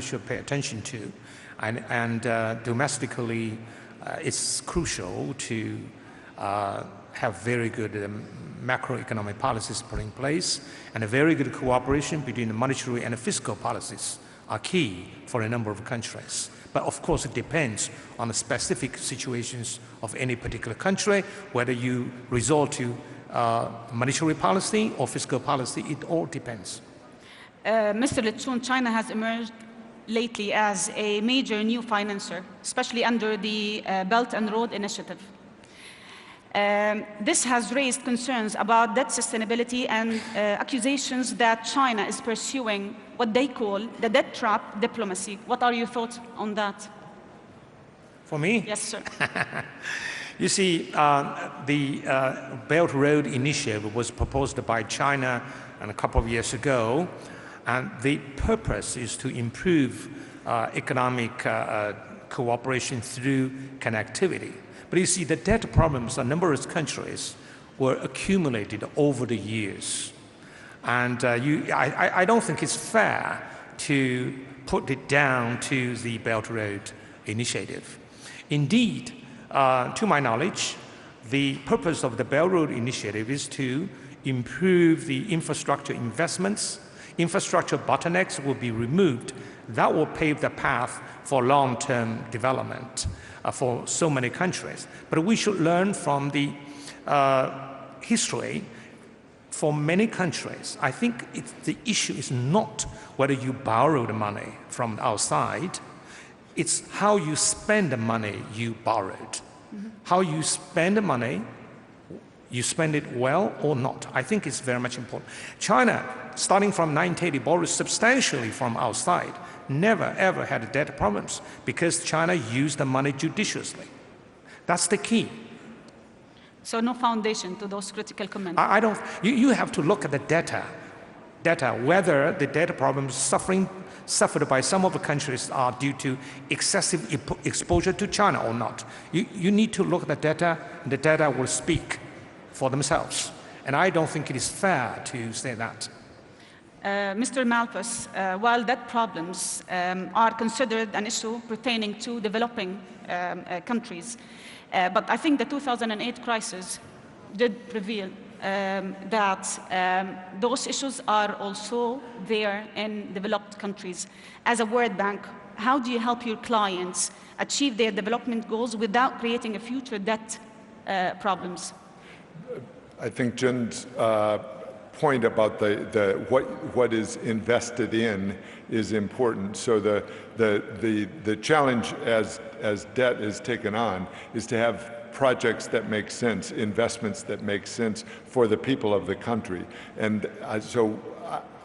should pay attention to. And domestically, it's crucial to have very good macroeconomic policies put in place, and a very good cooperation between the monetary and the fiscal policies are key for a number of countries. But of course, it depends on the specific situations of any particular country, whether you resort to monetary policy or fiscal policy, it all depends. Mr. Litsun, China has emerged lately as a major new financer, especially under the Belt and Road Initiative. This has raised concerns about debt sustainability and accusations that China is pursuing what they call the debt trap diplomacy. What are your thoughts on that? For me? Yes, sir. You see, the Belt Road Initiative was proposed by China a couple of years ago, and the purpose is to improve economic cooperation through connectivity. But you see, the debt problems in numerous countries were accumulated over the years. And I don't think it's fair to put it down to the Belt Road Initiative. Indeed, to my knowledge, the purpose of the Belt Road Initiative is to improve the infrastructure investments. Infrastructure bottlenecks will be removed. That will pave the path for long-term development for so many countries. But we should learn from the history. For many countries, I think the issue is not whether you borrow the money from outside, it's how you spend the money you borrowed. Mm-hmm. How you spend the money, you spend it well or not. I think it's very much important. China, starting from 1980, borrowed substantially from outside, never ever had debt problems because China used the money judiciously. That's the key. So no foundation to those critical comments? I don't. You have to look at the data, whether the debt problems suffered by some of the countries are due to excessive exposure to China or not. You need to look at the data, and the data will speak for themselves. And I don't think it is fair to say that. Mr. Malpass, while debt problems are considered an issue pertaining to developing countries, but I think the 2008 crisis did reveal that those issues are also there in developed countries. As a World Bank, how do you help your clients achieve their development goals without creating a future debt problems? I think Jun's point about what is invested in is important. So the challenge as debt is taken on is to have projects that make sense, investments that make sense for the people of the country. And so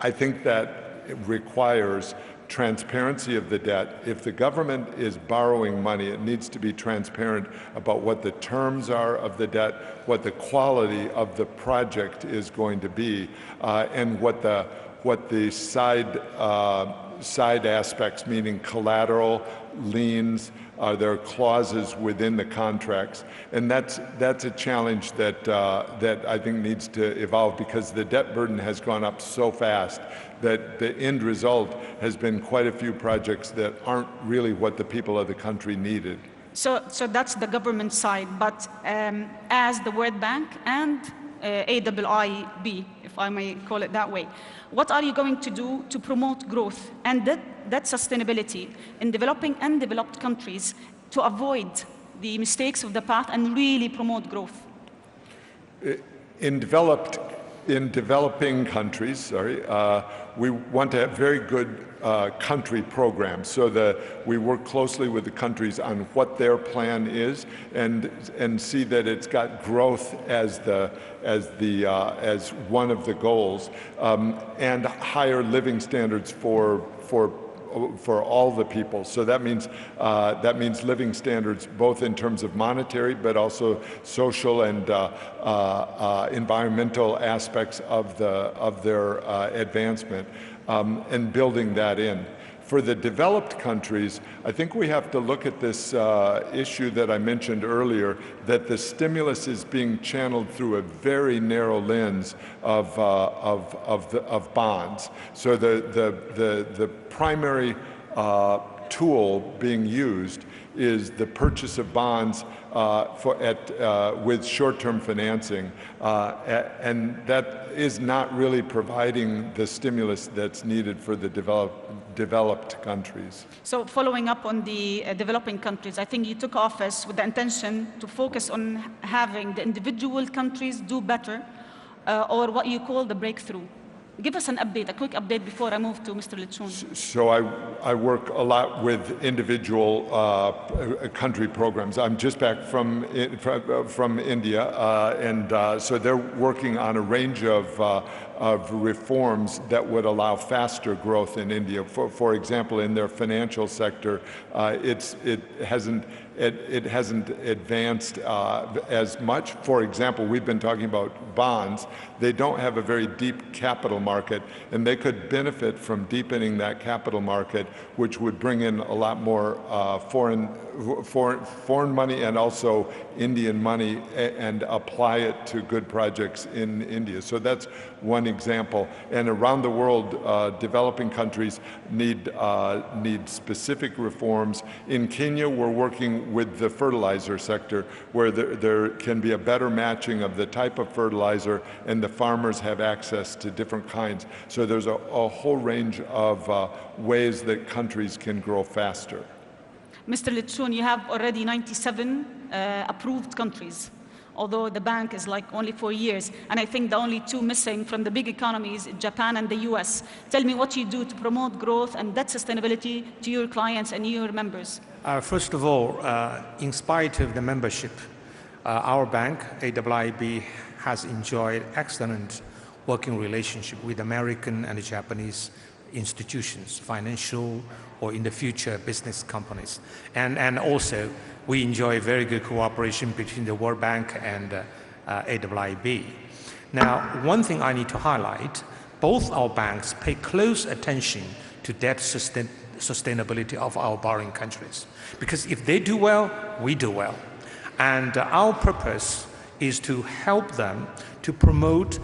I think that it requires transparency of the debt. If the government is borrowing money, it needs to be transparent about what the terms are of the debt, what the quality of the project is going to be, and what the side aspects, meaning collateral, liens, there are clauses within the contracts, and that's a challenge that I think needs to evolve, because the debt burden has gone up so fast that the end result has been quite a few projects that aren't really what the people of the country needed. So that's the government side, but as the World Bank and AIIB, if I may call it that way, what are you going to do to promote growth and that sustainability in developing and developed countries to avoid the mistakes of the past and really promote growth? In developing countries, we want to have very good country programs, so that we work closely with the countries on what their plan is, and see that it's got growth as one of the goals, and higher living standards for all the people. So that means living standards both in terms of monetary, but also social and environmental aspects of their advancement, and building that in. For the developed countries, I think we have to look at this issue that I mentioned earlier, that the stimulus is being channeled through a very narrow lens of bonds. So the primary tool being used is the purchase of bonds with short-term financing, and that is not really providing the stimulus that's needed for the developed countries. So following up on the developing countries, I think you took office with the intention to focus on having the individual countries do better, or what you call the breakthrough. Give us an update, a quick update before I move to Mr. Lichun. So I work a lot with individual country programs. I'm just back from India, and so they're working on a range of reforms that would allow faster growth in India. For example, in their financial sector, it hasn't advanced as much. For example, we've been talking about bonds. They don't have a very deep capital market, and they could benefit from deepening that capital market, which would bring in a lot more foreign money and also Indian money, and apply it to good projects in India. So that's one example. And around the world, developing countries need specific reforms. In Kenya, we're working with the fertilizer sector, where there can be a better matching of the type of fertilizer, and the farmers have access to different kinds. So there's a whole range of ways that countries can grow faster. Mr. Lichun, you have already 97 approved countries, although the bank is like only 4 years. And I think the only two missing from the big economies, Japan and the US. Tell me what you do to promote growth and debt sustainability to your clients and your members. First of all, in spite of the membership, our bank, AIIB, has enjoyed excellent working relationship with American and Japanese institutions, financial or in the future business companies. And also we enjoy very good cooperation between the World Bank and AIIB. Now, one thing I need to highlight, both our banks pay close attention to debt sustainability of our borrowing countries. Because if they do well, we do well. And our purpose is to help them to promote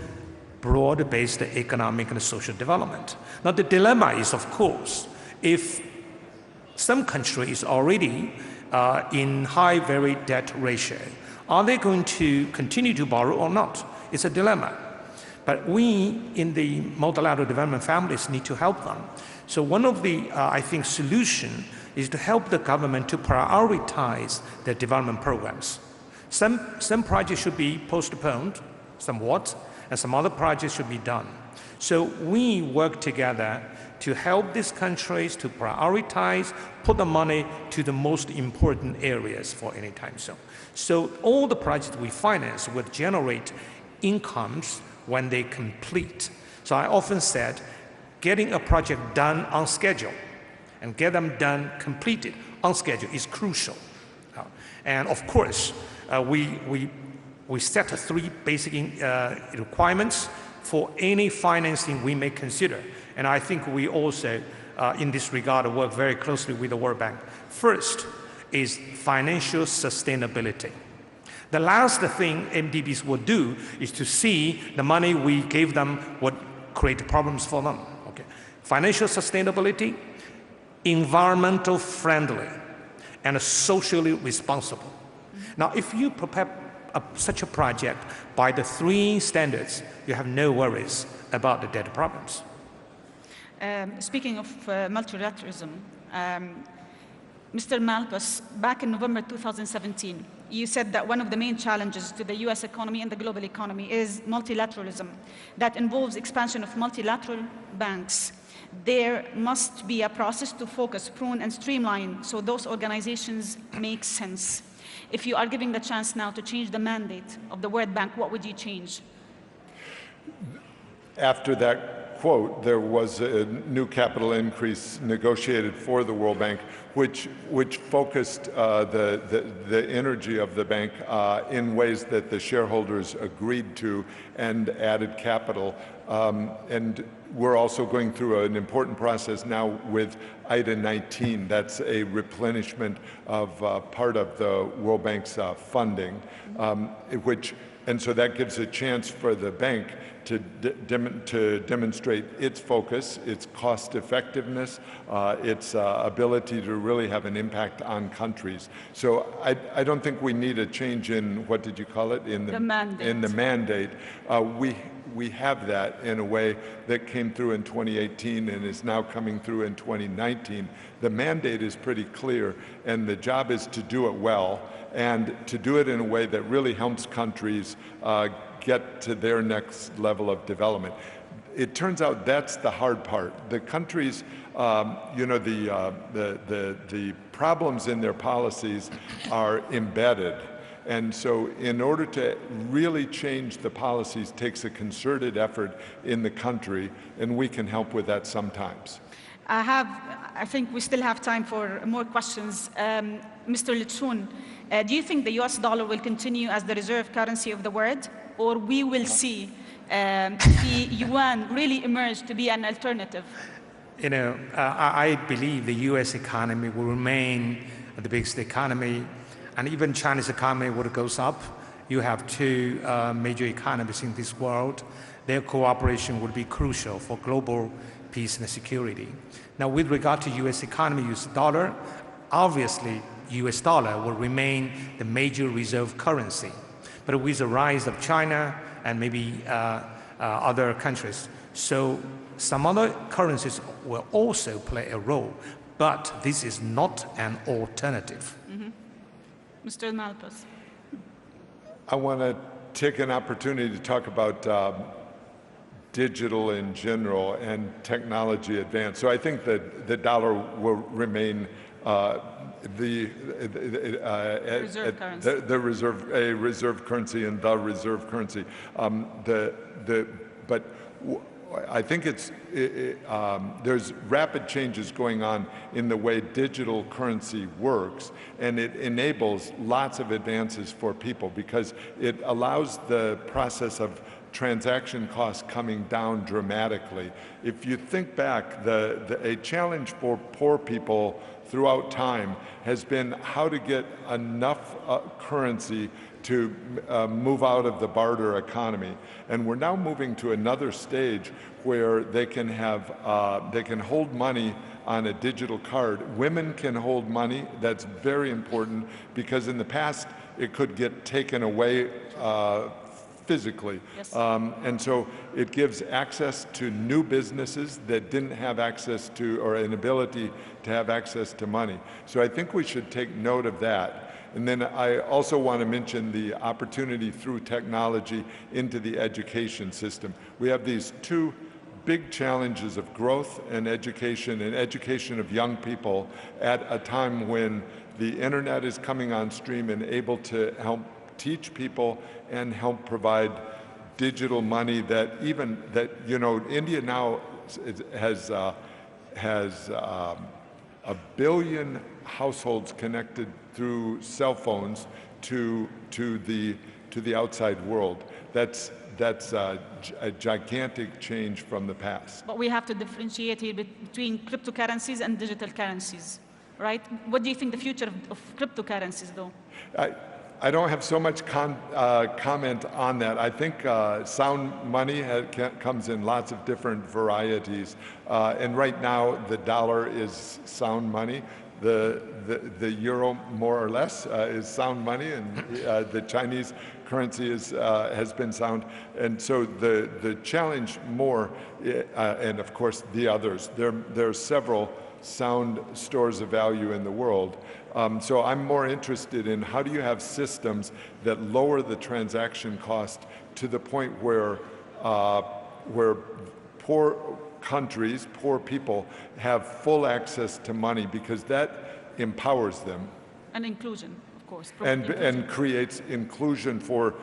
broad-based economic and social development. Now, the dilemma is, of course, if some country is already in high, very debt ratio, are they going to continue to borrow or not? It's a dilemma. But we in the multilateral development families need to help them. So one of the, I think, solution is to help the government to prioritize their development programs. Some projects should be postponed somewhat, and some other projects should be done. So we work together to help these countries to prioritize, put the money to the most important areas for any time zone. So all the projects we finance would generate incomes when they complete. So I often said, getting a project done on schedule and get them done, completed on schedule is crucial. And of course, we set 3 basic requirements for any financing we may consider. And I think we also, in this regard, work very closely with the World Bank. First is financial sustainability. The last thing MDBs will do is to see the money we gave them would create problems for them. Okay. Financial sustainability, environmental friendly, and socially responsible. Now, if you prepare such a project by the 3 standards, you have no worries about the debt problems. Speaking of multilateralism, Mr. Malpass, back in November 2017, you said that one of the main challenges to the US economy and the global economy is multilateralism. That involves expansion of multilateral banks. There must be a process to focus, prune, and streamline so those organizations make sense. If you are giving the chance now to change the mandate of the World Bank, what would you change? After that quote, there was a new capital increase negotiated for the World Bank, which focused the energy of the bank in ways that the shareholders agreed to and added capital. And we're also going through an important process now with IDA 19. That's a replenishment of part of the World Bank's funding, which And so that gives a chance for the bank to demonstrate its focus, its cost effectiveness, its ability to really have an impact on countries. So I don't think we need a change in, what did you call it? The mandate. In the mandate. We have that in a way that came through in 2018 and is now coming through in 2019. The mandate is pretty clear, and the job is to do it well and to do it in a way that really helps countries get to their next level of development. It turns out that's the hard part. The countries, you know, the problems in their policies are embedded. And so in order to really change the policies takes a concerted effort in the country, and we can help with that sometimes. I think we still have time for more questions. Mr. Litsoun, do you think the US dollar will continue as the reserve currency of the world, or we will see the yuan really emerge to be an alternative? You know, I believe the US economy will remain the biggest economy, and even China's economy, when it goes up, you have two major economies in this world. Their cooperation will be crucial for global peace and security. Now, with regard to US economy, US dollar, obviously, US dollar will remain the major reserve currency. But with the rise of China and maybe other countries, so some other currencies will also play a role, but this is not an alternative. Mm-hmm. Mr. Malpas. I want to take an opportunity to talk about digital in general and technology advance. So I think that the dollar will remain reserve currency and the reserve currency. But I think there's rapid changes going on in the way digital currency works, and it enables lots of advances for people because it allows the process of transaction costs coming down dramatically. If you think back, a challenge for poor people throughout time has been how to get enough currency to move out of the barter economy. And we're now moving to another stage where they can hold money on a digital card. Women can hold money. That's very important because in the past it could get taken away physically. Yes. And so it gives access to new businesses that didn't have access to, or an ability to have access to money. So I think we should take note of that. And then I also want to mention the opportunity through technology into the education system. We have these two big challenges of growth and education of young people at a time when the internet is coming on stream and able to help teach people and help provide digital money that you know, India now has 1 billion households connected through cell phones to the outside world. That's a gigantic change from the past. But we have to differentiate here between cryptocurrencies and digital currencies, right? What do you think the future of cryptocurrencies, though? I don't have so much comment on that. I think sound money comes in lots of different varieties. And right now, the dollar is sound money. The euro, more or less, is sound money, and the Chinese currency has been sound. And so the challenge more, and of course the others, there are several sound stores of value in the world. So I'm more interested in how do you have systems that lower the transaction cost to the point where poor countries, poor people have full access to money, because that empowers them. And inclusion, of course. And creates inclusion for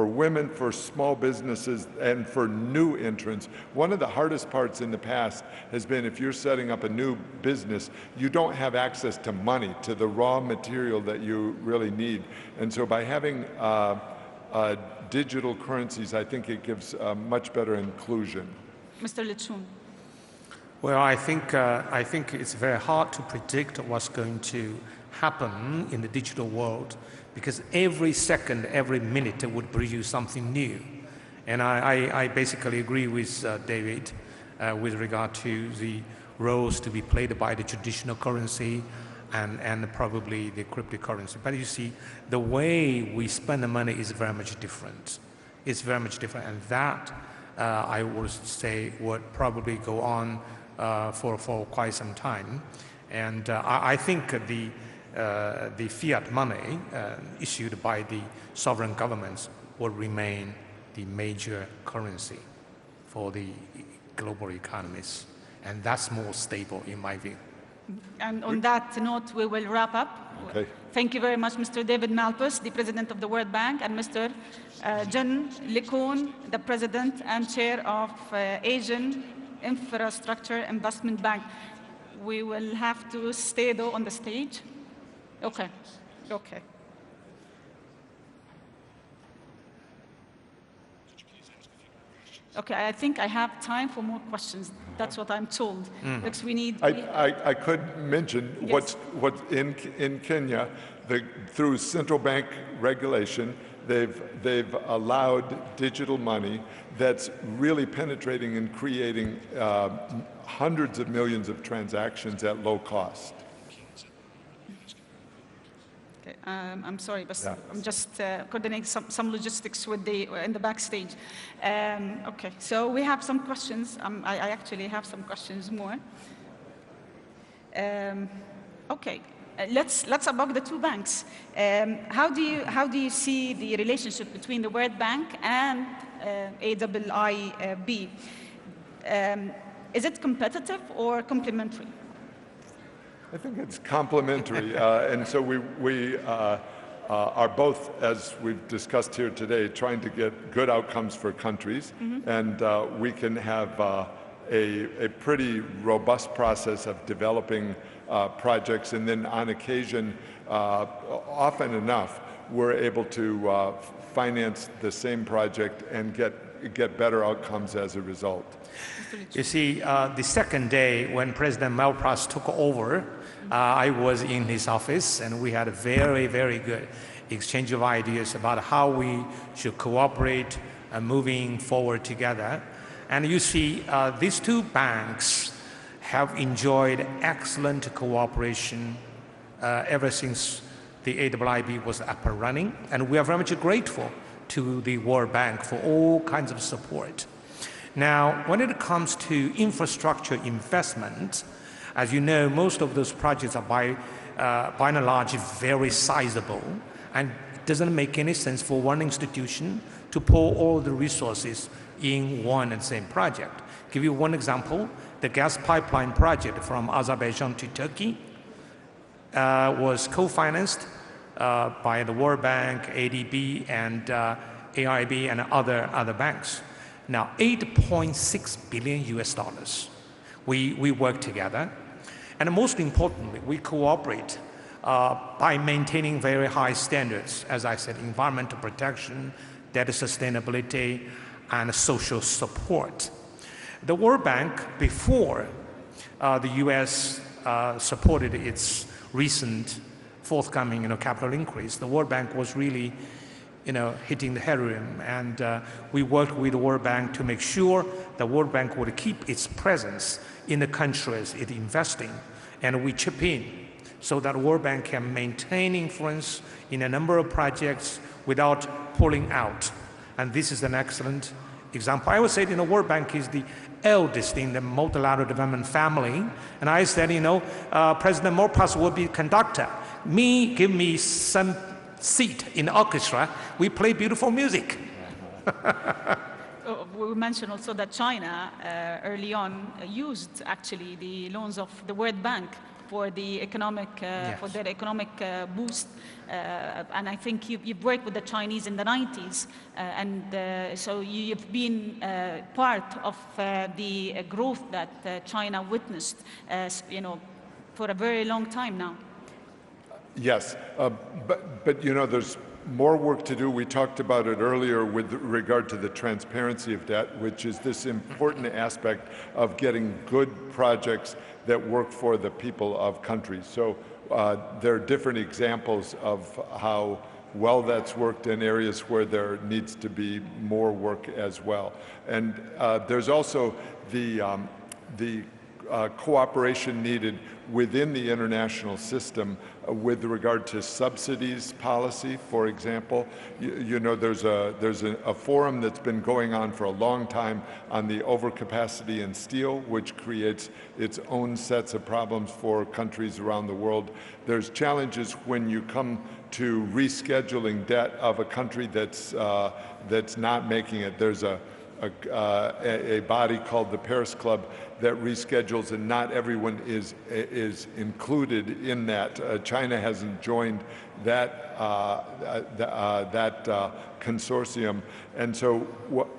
women, for small businesses, and for new entrants. One of the hardest parts in the past has been if you're setting up a new business, you don't have access to money, to the raw material that you really need. And so by having digital currencies, I think it gives much better inclusion. Mr. Litsoun. Well, I think it's very hard to predict what's going to happen in the digital world, because every second, every minute it would bring you something new. And I basically agree with David with regard to the roles to be played by the traditional currency and probably the cryptocurrency. But you see, the way we spend the money is very much different. It's very much different, and that I would say would probably go on for quite some time. And I think the fiat money issued by the sovereign governments will remain the major currency for the global economies, and that's more stable in my view. And on that note, we will wrap up. Okay. Thank you very much, Mr. David Malpass, the President of the World Bank, and Mr. Jen LeCun, the President and Chair of Asian Infrastructure Investment Bank. We will have to stay, though, on the stage. Okay. Okay. Okay, I think I have time for more questions. That's what I'm told. Because we need. I could mention Yes. what's in Kenya, through central bank regulation, they've allowed digital money that's really penetrating and creating hundreds of millions of transactions at low cost. Okay, I'm sorry, but Yeah. I'm just coordinating some logistics with in the backstage. Okay, so we have some questions. I actually have some questions more. Okay, let's about the two banks. How do you see the relationship between the World Bank and AIIB? Is it competitive or complementary? I think it's complementary, and so we are both, as we've discussed here today, trying to get good outcomes for countries, and we can have a pretty robust process of developing projects, and then on occasion, often enough, we're able to finance the same project and get better outcomes as a result. You see, the second day when President Malpass took over, I was in his office, and we had a very, very good exchange of ideas about how we should cooperate moving forward together. And you see, these two banks have enjoyed excellent cooperation ever since the AIIB was up and running, and we are very much grateful to the World Bank for all kinds of support. Now, when it comes to infrastructure investment, as you know, most of those projects are by and large very sizable, and it doesn't make any sense for one institution to pour all the resources in one and same project. Give you one example, the gas pipeline project from Azerbaijan to Turkey was co-financed by the World Bank, ADB, and AIIB, and other banks. Now, $8.6 billion US. We work together, and most importantly, we cooperate by maintaining very high standards, as I said, environmental protection, data sustainability, and social support. The World Bank, before the US supported its recent forthcoming capital increase, the World Bank was really hitting the heroin, and we worked with the World Bank to make sure the World Bank would keep its presence in the countries it investing, and we chip in so that the World Bank can maintain influence in a number of projects without pulling out. And this is an excellent example. I would say the World Bank is the eldest in the multilateral development family, and I said, President Malpass will be conductor. Give me some seat in the orchestra, we play beautiful music. We mentioned also that China early on used actually the loans of the World Bank for the economic Yes. for their economic boost, and I think you've worked with the Chinese in the 90s, and so you've been part of the growth that China witnessed, for a very long time now. Yes, but there's more work to do. We talked about it earlier with regard to the transparency of debt, which is this important aspect of getting good projects that work for the people of countries. So there are different examples of how well that's worked in areas where there needs to be more work as well. And there's also the cooperation needed within the international system with regard to subsidies policy, for example. You know, there's a forum that's been going on for a long time on the overcapacity in steel, which creates its own sets of problems for countries around the world. There's challenges when you come to rescheduling debt of a country that's not making it. There's a body called the Paris Club that reschedules, and not everyone is included in that. China hasn't joined that consortium, and so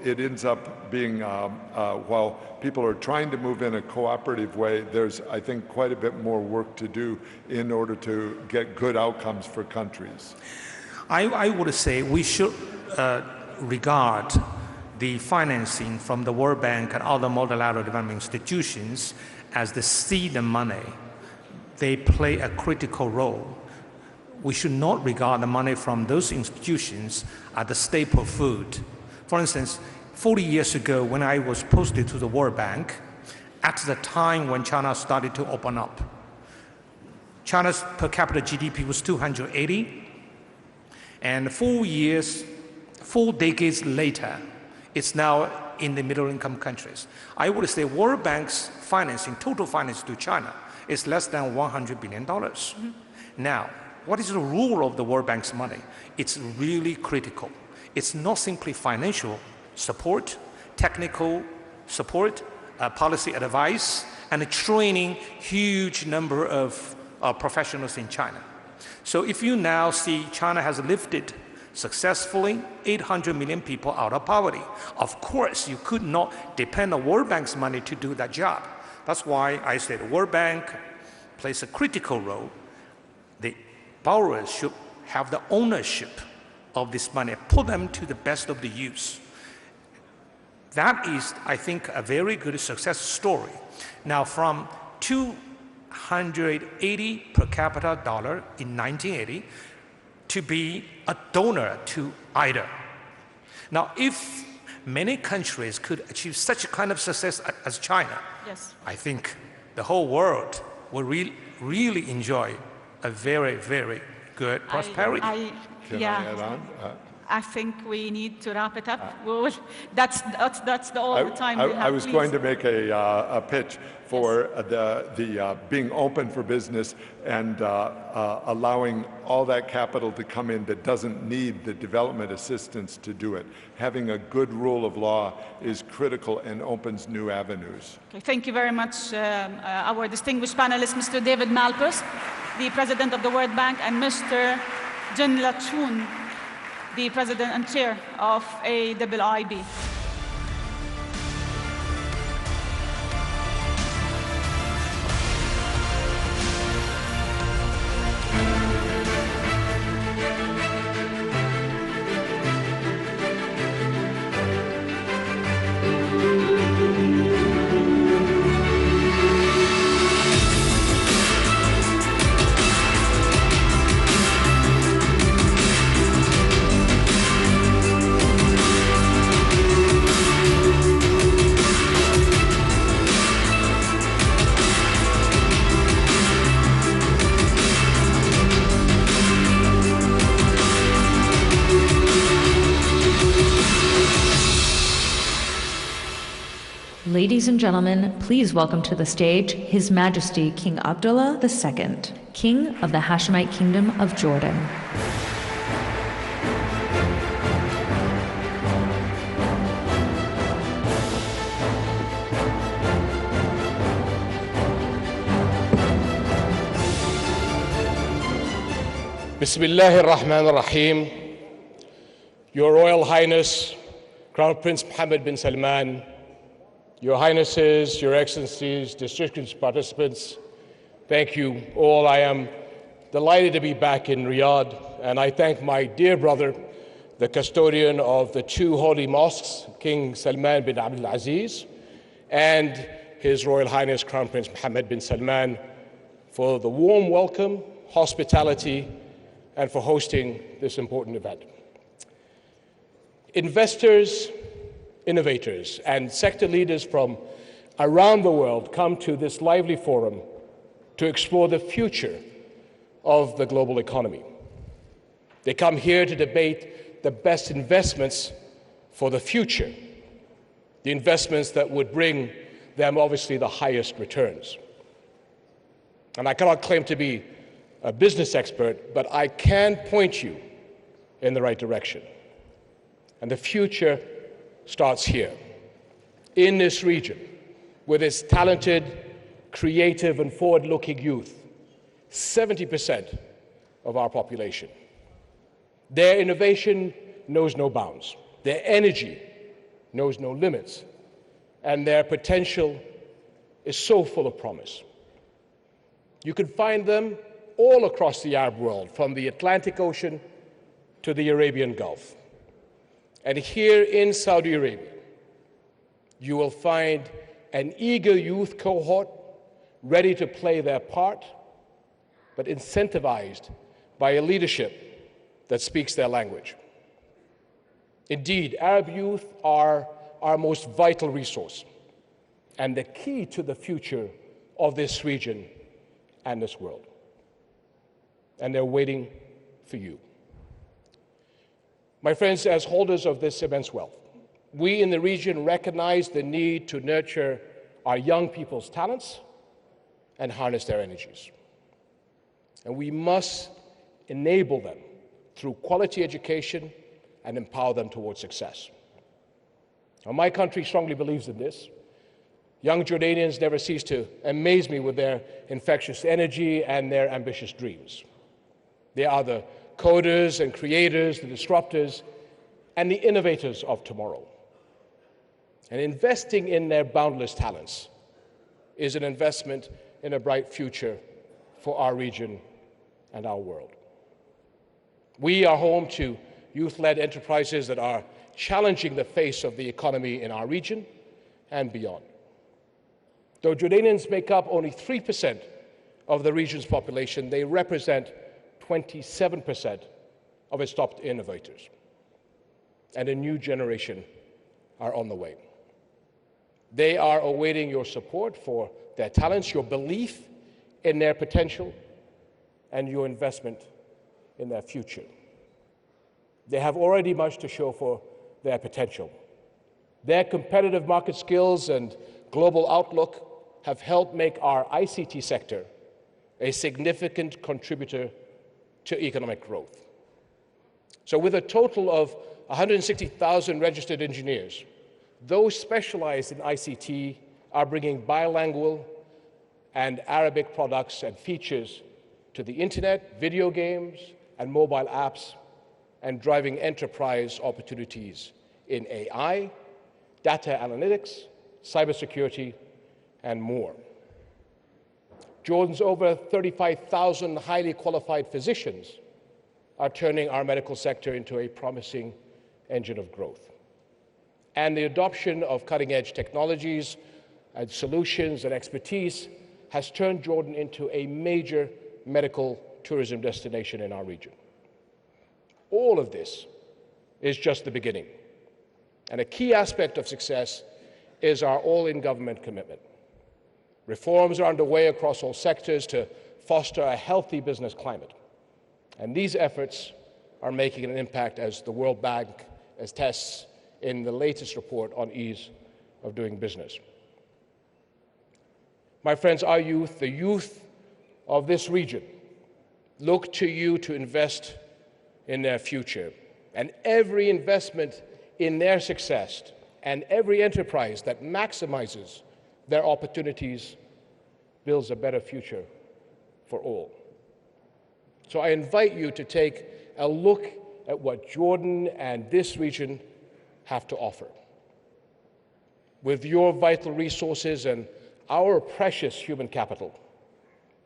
it ends up being while people are trying to move in a cooperative way, there's, I think, quite a bit more work to do in order to get good outcomes for countries. I would say we should regard the financing from the World Bank and other multilateral development institutions as the seed money. They play a critical role. We should not regard the money from those institutions as the staple food. For instance, 40 years ago when I was posted to the World Bank, at the time when China started to open up, China's per capita GDP was 280, and 4 decades later, it's now in the middle-income countries. I would say World Bank's financing, total finance to China, is less than $100 billion. Mm-hmm. Now, what is the role of the World Bank's money? It's really critical. It's not simply financial support, technical support, policy advice, and training huge number of professionals in China. So if you now see China has lifted successfully 800 million people out of poverty. Of course, you could not depend on World Bank's money to do that job. That's why I said the World Bank plays a critical role. The borrowers should have the ownership of this money, put them to the best of the use. That is, I think, a very good success story. Now, from 280 per capita dollar in 1980, to be a donor to ITER. Now, if many countries could achieve such a kind of success as China, yes, I think the whole world will really enjoy a very, very good prosperity. Can I add on? I think we need to wrap it up. That's all the time we have. I was going to make a pitch for the being open for business and allowing all that capital to come in that doesn't need the development assistance to do it. Having a good rule of law is critical and opens new avenues. Okay, thank you very much, our distinguished panelists, Mr. David Malpass, the President of the World Bank, and Mr. Jin Lachun, the President and Chair of AIIB. Ladies and gentlemen, please welcome to the stage His Majesty King Abdullah II, King of the Hashemite Kingdom of Jordan. Bismillahir Rahmanir Rahim. Your Royal Highness, Crown Prince Mohammed bin Salman, Your Highnesses, Your Excellencies, distinguished participants, thank you all. I am delighted to be back in Riyadh And I thank my dear brother, the custodian of the two holy mosques, King Salman bin Abdul Aziz, and His Royal Highness Crown Prince Mohammed bin Salman, for the warm welcome, hospitality, and for hosting this important event. Investors, innovators, and sector leaders from around the world come to this lively forum to explore the future of the global economy. They come here to debate the best investments for the future, the investments that would bring them obviously the highest returns. And I cannot claim to be a business expert, but I can point you in the right direction. And the future starts here, in this region, with its talented, creative, and forward-looking youth, 70% of our population. Their innovation knows no bounds. Their energy knows no limits. And their potential is so full of promise. You can find them all across the Arab world, from the Atlantic Ocean to the Arabian Gulf. And here in Saudi Arabia, you will find an eager youth cohort ready to play their part, but incentivized by a leadership that speaks their language. Indeed, Arab youth are our most vital resource and the key to the future of this region and this world. And they're waiting for you. My friends, as holders of this immense wealth, we in the region recognize the need to nurture our young people's talents and harness their energies. And we must enable them through quality education and empower them towards success. Now, my country strongly believes in this. Young Jordanians never cease to amaze me with their infectious energy and their ambitious dreams. They are the coders and creators, the disruptors, and the innovators of tomorrow. And investing in their boundless talents is an investment in a bright future for our region and our world. We are home to youth-led enterprises that are challenging the face of the economy in our region and beyond. Though Jordanians make up only 3% of the region's population, they represent 27% of its top innovators. And a new generation are on the way. They are awaiting your support for their talents, your belief in their potential, and your investment in their future. They have already much to show for their potential. Their competitive market skills and global outlook have helped make our ICT sector a significant contributor to economic growth. So with a total of 160,000 registered engineers, those specialized in ICT are bringing bilingual and Arabic products and features to the internet, video games, and mobile apps, and driving enterprise opportunities in AI, data analytics, cybersecurity, and more. Jordan's over 35,000 highly qualified physicians are turning our medical sector into a promising engine of growth. And the adoption of cutting-edge technologies and solutions and expertise has turned Jordan into a major medical tourism destination in our region. All of this is just the beginning. And a key aspect of success is our all-in-government commitment. Reforms are underway across all sectors to foster a healthy business climate. And these efforts are making an impact, as the World Bank attests in the latest report on ease of doing business. My friends, our youth, the youth of this region, look to you to invest in their future. And every investment in their success and every enterprise that maximizes their opportunities builds a better future for all. So I invite you to take a look at what Jordan and this region have to offer. With your vital resources and our precious human capital,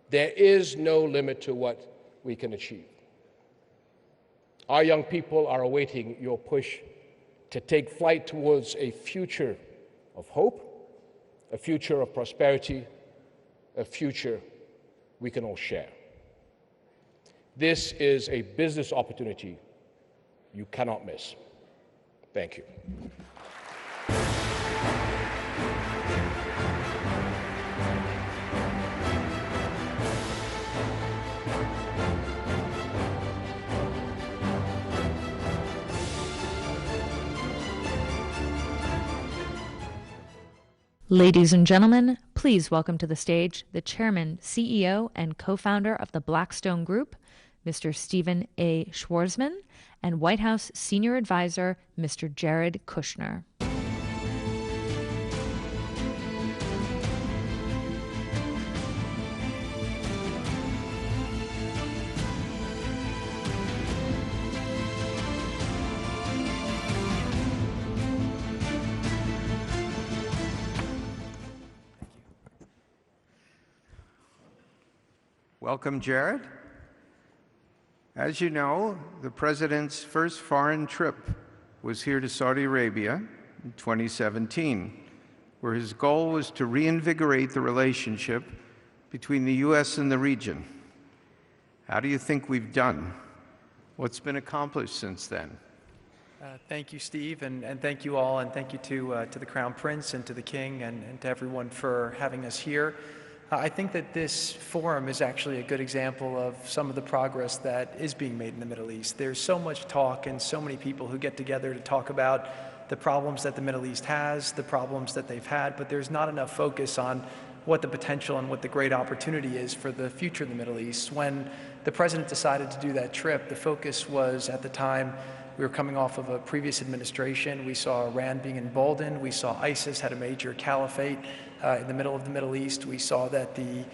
there is no limit to what we can achieve. Our young people are awaiting your push to take flight towards a future of hope, a future of prosperity, a future we can all share. This is a business opportunity you cannot miss. Thank you. Ladies and gentlemen, please welcome to the stage the Chairman, CEO, and co-founder of the Blackstone Group, Mr. Stephen A. Schwarzman, and White House Senior Advisor, Mr. Jared Kushner. Welcome, Jared. As you know, the President's first foreign trip was here to Saudi Arabia in 2017, where his goal was to reinvigorate the relationship between the U.S. and the region. How do you think we've done? What's been accomplished since then? Thank you, Steve, and thank you all, and thank you to the Crown Prince and to the King and to everyone for having us here. I think that this forum is actually a good example of some of the progress that is being made in the Middle East. There's so much talk and so many people who get together to talk about the problems that the Middle East has, the problems that they've had, but there's not enough focus on what the potential and what the great opportunity is for the future of the Middle East. When the President decided to do that trip, the focus was, at the time, we were coming off of a previous administration. We saw Iran being emboldened. We saw ISIS had a major caliphate in the middle of the Middle East. We saw that the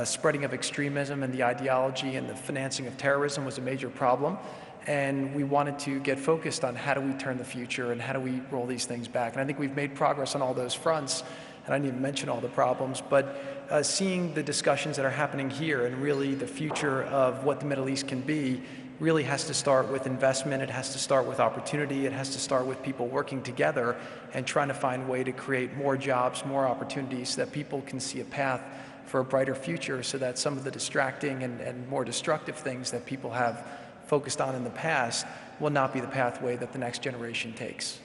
spreading of extremism and the ideology and the financing of terrorism was a major problem. And we wanted to get focused on how do we turn the future and how do we roll these things back. And I think we've made progress on all those fronts. And I didn't even mention all the problems, but seeing the discussions that are happening here and really the future of what the Middle East can be really has to start with investment, it has to start with opportunity, it has to start with people working together and trying to find a way to create more jobs, more opportunities so that people can see a path for a brighter future so that some of the distracting and more destructive things that people have focused on in the past will not be the pathway that the next generation takes.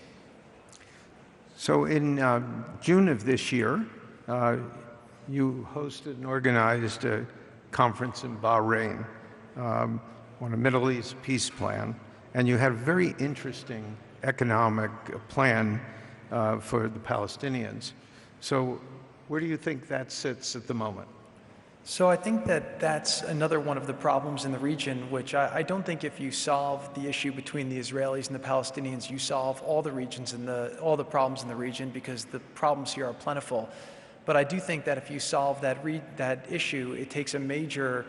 So in June of this year, you hosted and organized a conference in Bahrain on a Middle East peace plan, and you had a very interesting economic plan for the Palestinians. So where do you think that sits at the moment? So I think that that's another one of the problems in the region, which I don't think if you solve the issue between the Israelis and the Palestinians, you solve all the regions and all the problems in the region, because the problems here are plentiful. But I do think that if you solve that issue, it takes a major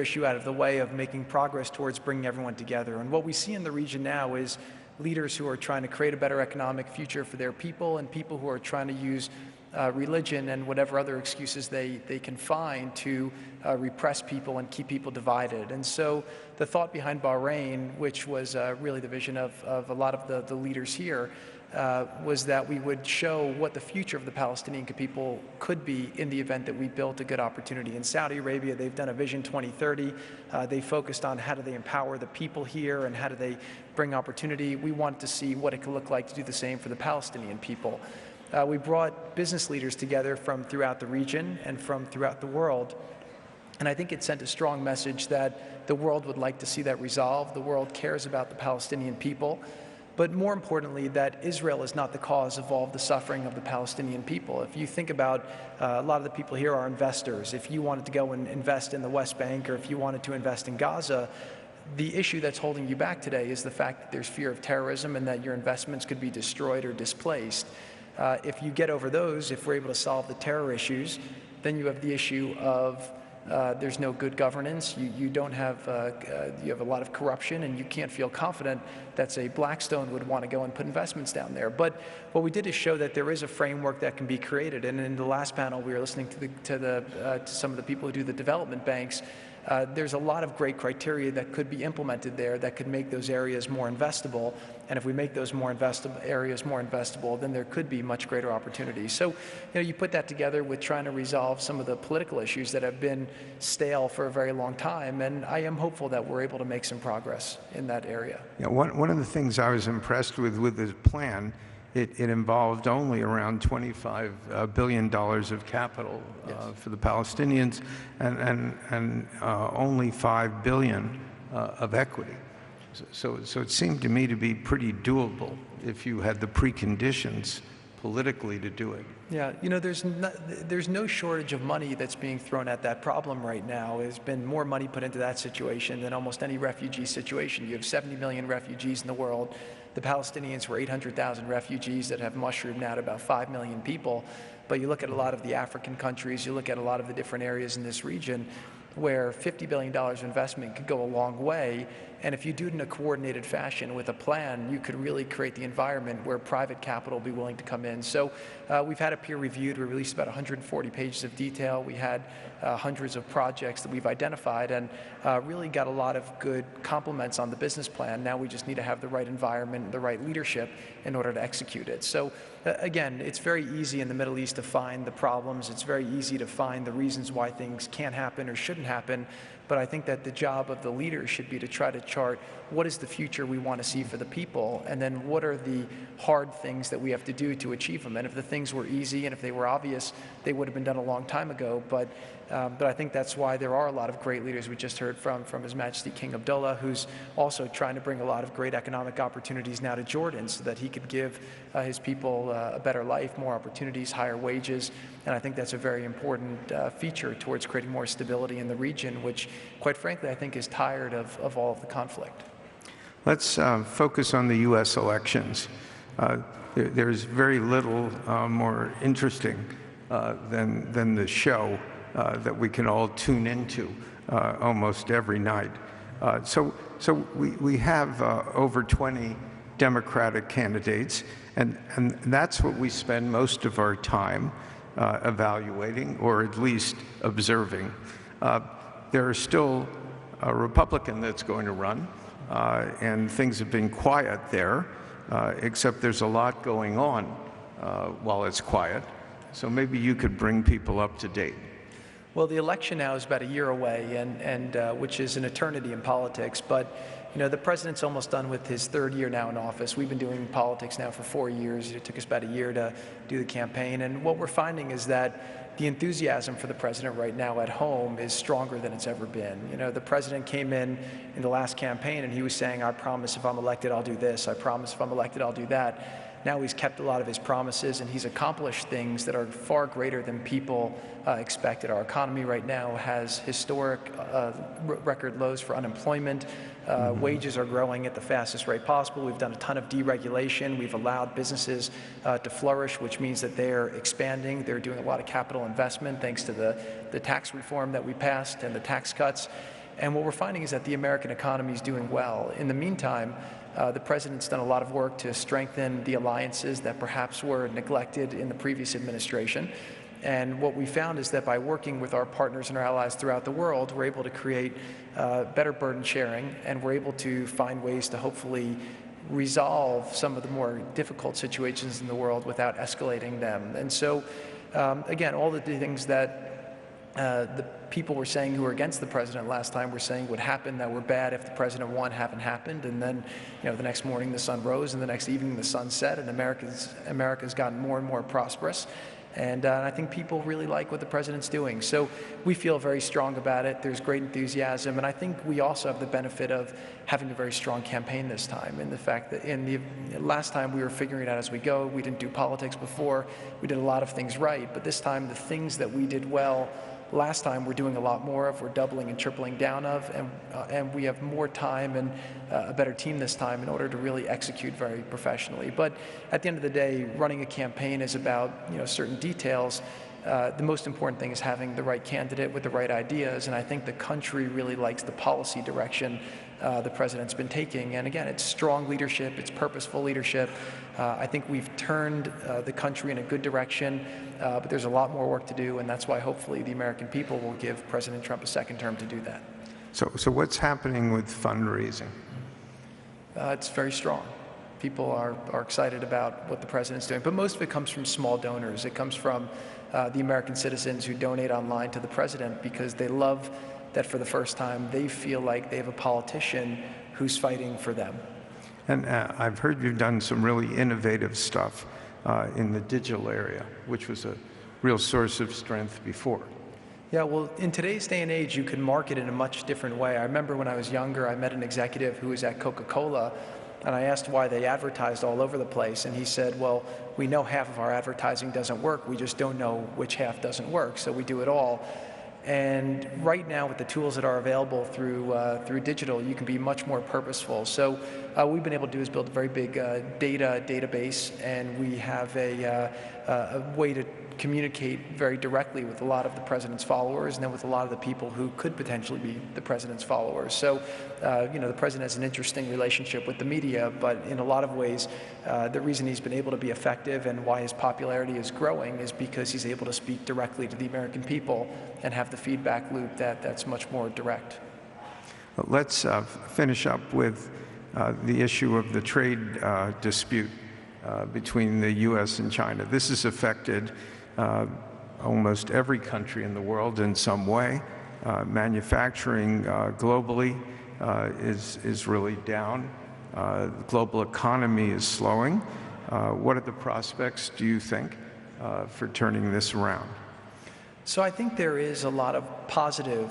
issue out of the way of making progress towards bringing everyone together. And what we see in the region now is leaders who are trying to create a better economic future for their people, and people who are trying to use religion and whatever other excuses they can find to repress people and keep people divided. And so the thought behind Bahrain, which was really the vision of a lot of the leaders here, was that we would show what the future of the Palestinian people could be in the event that we built a good opportunity. In Saudi Arabia, they've done a Vision 2030. They focused on how do they empower the people here and how do they bring opportunity. We wanted to see what it could look like to do the same for the Palestinian people. We brought business leaders together from throughout the region and from throughout the world. And I think it sent a strong message that the world would like to see that resolved. The world cares about the Palestinian people. But more importantly, that Israel is not the cause of all of the suffering of the Palestinian people. If you think about a lot of the people here are investors. If you wanted to go and invest in the West Bank, or if you wanted to invest in Gaza, the issue that's holding you back today is the fact that there's fear of terrorism and that your investments could be destroyed or displaced. If you get over those, if we're able to solve the terror issues, then you have the issue of there's no good governance. You don't have you have a lot of corruption, and you can't feel confident that, say, Blackstone would want to go and put investments down there. But what we did is show that there is a framework that can be created. And in the last panel, we were listening to some of the people who do the development banks, there's a lot of great criteria that could be implemented there that could make those areas more investable. And if we make those areas more investable, then there could be much greater opportunities. So, you put that together with trying to resolve some of the political issues that have been stale for a very long time, and I am hopeful that we're able to make some progress in that area. Yeah, one of the things I was impressed with the plan, it involved only around $25 billion of capital for the Palestinians and only $5 billion of equity. So it seemed to me to be pretty doable if you had the preconditions politically to do it. Yeah, there's no shortage of money that's being thrown at that problem right now. There's been more money put into that situation than almost any refugee situation. You have 70 million refugees in the world. The Palestinians were 800,000 refugees that have mushroomed now to about 5 million people. But you look at a lot of the African countries, you look at a lot of the different areas in this region where $50 billion of investment could go a long way. And if you do it in a coordinated fashion with a plan, you could really create the environment where private capital will be willing to come in. So we've had it peer reviewed. We released about 140 pages of detail. We had hundreds of projects that we've identified and really got a lot of good compliments on the business plan. Now we just need to have the right environment, the right leadership in order to execute it. So again, it's very easy in the Middle East to find the problems. It's very easy to find the reasons why things can't happen or shouldn't happen. But I think that the job of the leaders should be to try to chart what is the future we want to see for the people, and then what are the hard things that we have to do to achieve them. And if the things were easy and if they were obvious, they would have been done a long time ago. But I think that's why there are a lot of great leaders. We just heard from His Majesty King Abdullah, who's also trying to bring a lot of great economic opportunities now to Jordan so that he could give his people a better life, more opportunities, higher wages. And I think that's a very important feature towards creating more stability in the region, which, quite frankly, I think is tired of all of the conflict. Let's focus on the U.S. elections. There's very little more interesting than the show that we can all tune into almost every night. So we have over 20 Democratic candidates, and that's what we spend most of our time evaluating, or at least observing. There is still a Republican that's going to run, and things have been quiet there, except there's a lot going on while it's quiet. So maybe you could bring people up to date. Well, the election now is about a year away, and which is an eternity in politics. But the president's almost done with his third year now in office. We've been doing politics now for 4 years. It took us about a year to do the campaign. And what we're finding is that the enthusiasm for the president right now at home is stronger than it's ever been. The president came in the last campaign and he was saying, I promise if I'm elected, I'll do this. I promise if I'm elected, I'll do that. Now he's kept a lot of his promises and he's accomplished things that are far greater than people expected. Our economy right now has historic record lows for unemployment. Wages are growing at the fastest rate possible. We've done a ton of deregulation. We've allowed businesses to flourish, which means that they're expanding. They're doing a lot of capital investment thanks to the tax reform that we passed and the tax cuts. And what we're finding is that the American economy is doing well. In the meantime, the president's done a lot of work to strengthen the alliances that perhaps were neglected in the previous administration. And what we found is that by working with our partners and our allies throughout the world, we're able to create better burden sharing, and we're able to find ways to hopefully resolve some of the more difficult situations in the world without escalating them. And so, again, all the things that the people were saying who were against the president last time were saying would happen that were bad if the president won haven't happened. And then, the next morning the sun rose, and the next evening the sun set, and America's gotten more and more prosperous. And I think people really like what the president's doing. So we feel very strong about it. There's great enthusiasm. And I think we also have the benefit of having a very strong campaign this time. And the fact that last time we were figuring it out as we go. We didn't do politics before. We did a lot of things right. But this time, the things that we did well last time we're doing a lot more of, we're doubling and tripling down of, and we have more time and a better team this time in order to really execute very professionally. But at the end of the day, running a campaign is about certain details. The most important thing is having the right candidate with the right ideas, and I think the country really likes the policy direction the president's been taking. And again, it's strong leadership, it's purposeful leadership. I think we've turned the country in a good direction, but there's a lot more work to do, and that's why hopefully the American people will give President Trump a second term to do that. So what's happening with fundraising? It's very strong. People are excited about what the president's doing, but most of it comes from small donors. It comes from the American citizens who donate online to the president because they love that for the first time they feel like they have a politician who's fighting for them. And I've heard you've done some really innovative stuff in the digital area, which was a real source of strength before. Yeah, well, in today's day and age, you can market in a much different way. I remember when I was younger, I met an executive who was at Coca-Cola, and I asked why they advertised all over the place, and he said, well, we know half of our advertising doesn't work, we just don't know which half doesn't work, so we do it all. And right now, with the tools that are available through digital, you can be much more purposeful. So what we've been able to do is build a very big database, and we have a way to communicate very directly with a lot of the president's followers and then with a lot of the people who could potentially be the president's followers. So, the president has an interesting relationship with the media, but in a lot of ways, the reason he's been able to be effective and why his popularity is growing is because he's able to speak directly to the American people and have the feedback loop that's much more direct. Let's finish up with the issue of the trade dispute between the U.S. and China. This has affected almost every country in the world in some way. Manufacturing globally is really down. The global economy is slowing. What are the prospects, do you think, for turning this around? So I think there is a lot of positive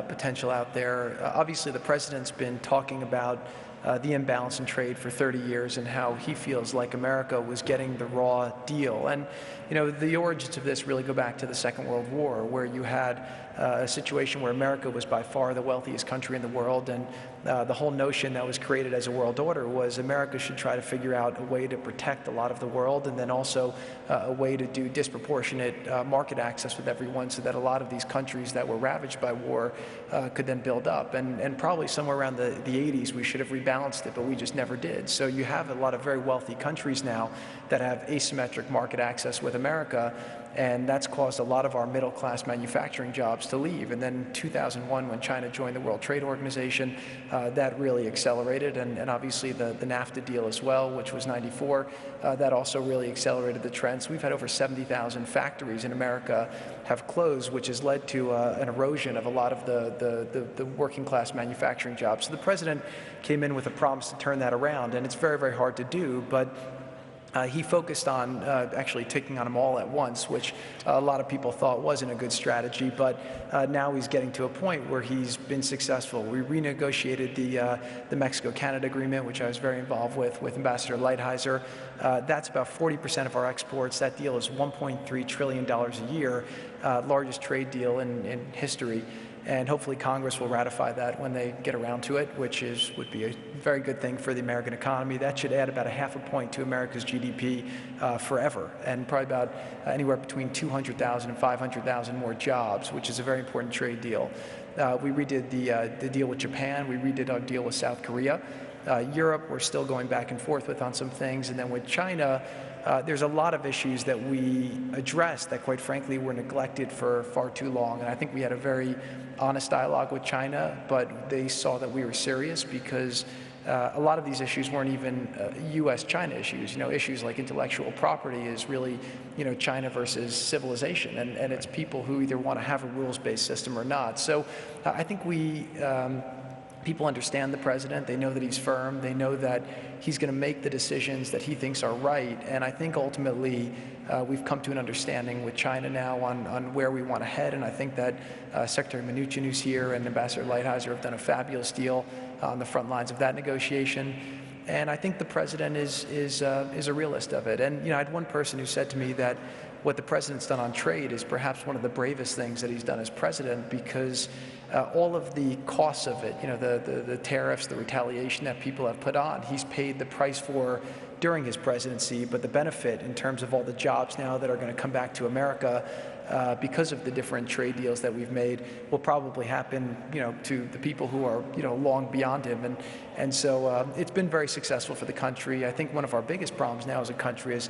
potential out there. Obviously, the president's been talking about the imbalance in trade for 30 years and how he feels like America was getting the raw deal. And, the origins of this really go back to the Second World War, where you had a situation where America was by far the wealthiest country in the world, and the whole notion that was created as a world order was America should try to figure out a way to protect a lot of the world, and then also a way to do disproportionate market access with everyone so that a lot of these countries that were ravaged by war could then build up. And probably somewhere around the 80s we should have rebalanced it, but we just never did. So you have a lot of very wealthy countries now that have asymmetric market access with America, and that's caused a lot of our middle-class manufacturing jobs to leave. And then 2001, when China joined the World Trade Organization, that really accelerated, and obviously the NAFTA deal as well, which was 94, that also really accelerated the trend. So we've had over 70,000 factories in America have closed, which has led to an erosion of a lot of the working-class manufacturing jobs. So the president came in with a promise to turn that around, and it's very, very hard to do, but he focused on actually taking on them all at once, which a lot of people thought wasn't a good strategy, but now he's getting to a point where he's been successful. We renegotiated the Mexico-Canada agreement, which I was very involved with Ambassador Lighthizer. That's about 40% of our exports. That deal is $1.3 trillion a year, largest trade deal in history. And hopefully Congress will ratify that when they get around to it, which would be a very good thing for the American economy. That should add about 0.5 point to America's GDP forever, and probably about anywhere between 200,000 and 500,000 more jobs, which is a very important trade deal. We redid the deal with Japan. We redid our deal with South Korea. Europe, we're still going back and forth with on some things. And then with China, there's a lot of issues that we addressed that, quite frankly, were neglected for far too long. And I think we had a very honest dialogue with China, but they saw that we were serious because a lot of these issues weren't even U.S.-China issues. Issues like intellectual property is really, China versus civilization, and it's people who either want to have a rules-based system or not. So I think people understand the president. They know that he's firm. They know that he's going to make the decisions that he thinks are right. And I think ultimately we've come to an understanding with China now on where we want to head. And I think that Secretary Mnuchin, who's here, and Ambassador Lighthizer have done a fabulous deal on the front lines of that negotiation. And I think the president is a realist of it. And I had one person who said to me that what the president's done on trade is perhaps one of the bravest things that he's done as president, because all of the costs of it, the tariffs, the retaliation that people have put on, he's paid the price for during his presidency, but the benefit in terms of all the jobs now that are going to come back to America because of the different trade deals that we've made will probably happen, to the people who are, long beyond him. And so it's been very successful for the country. I think one of our biggest problems now as a country is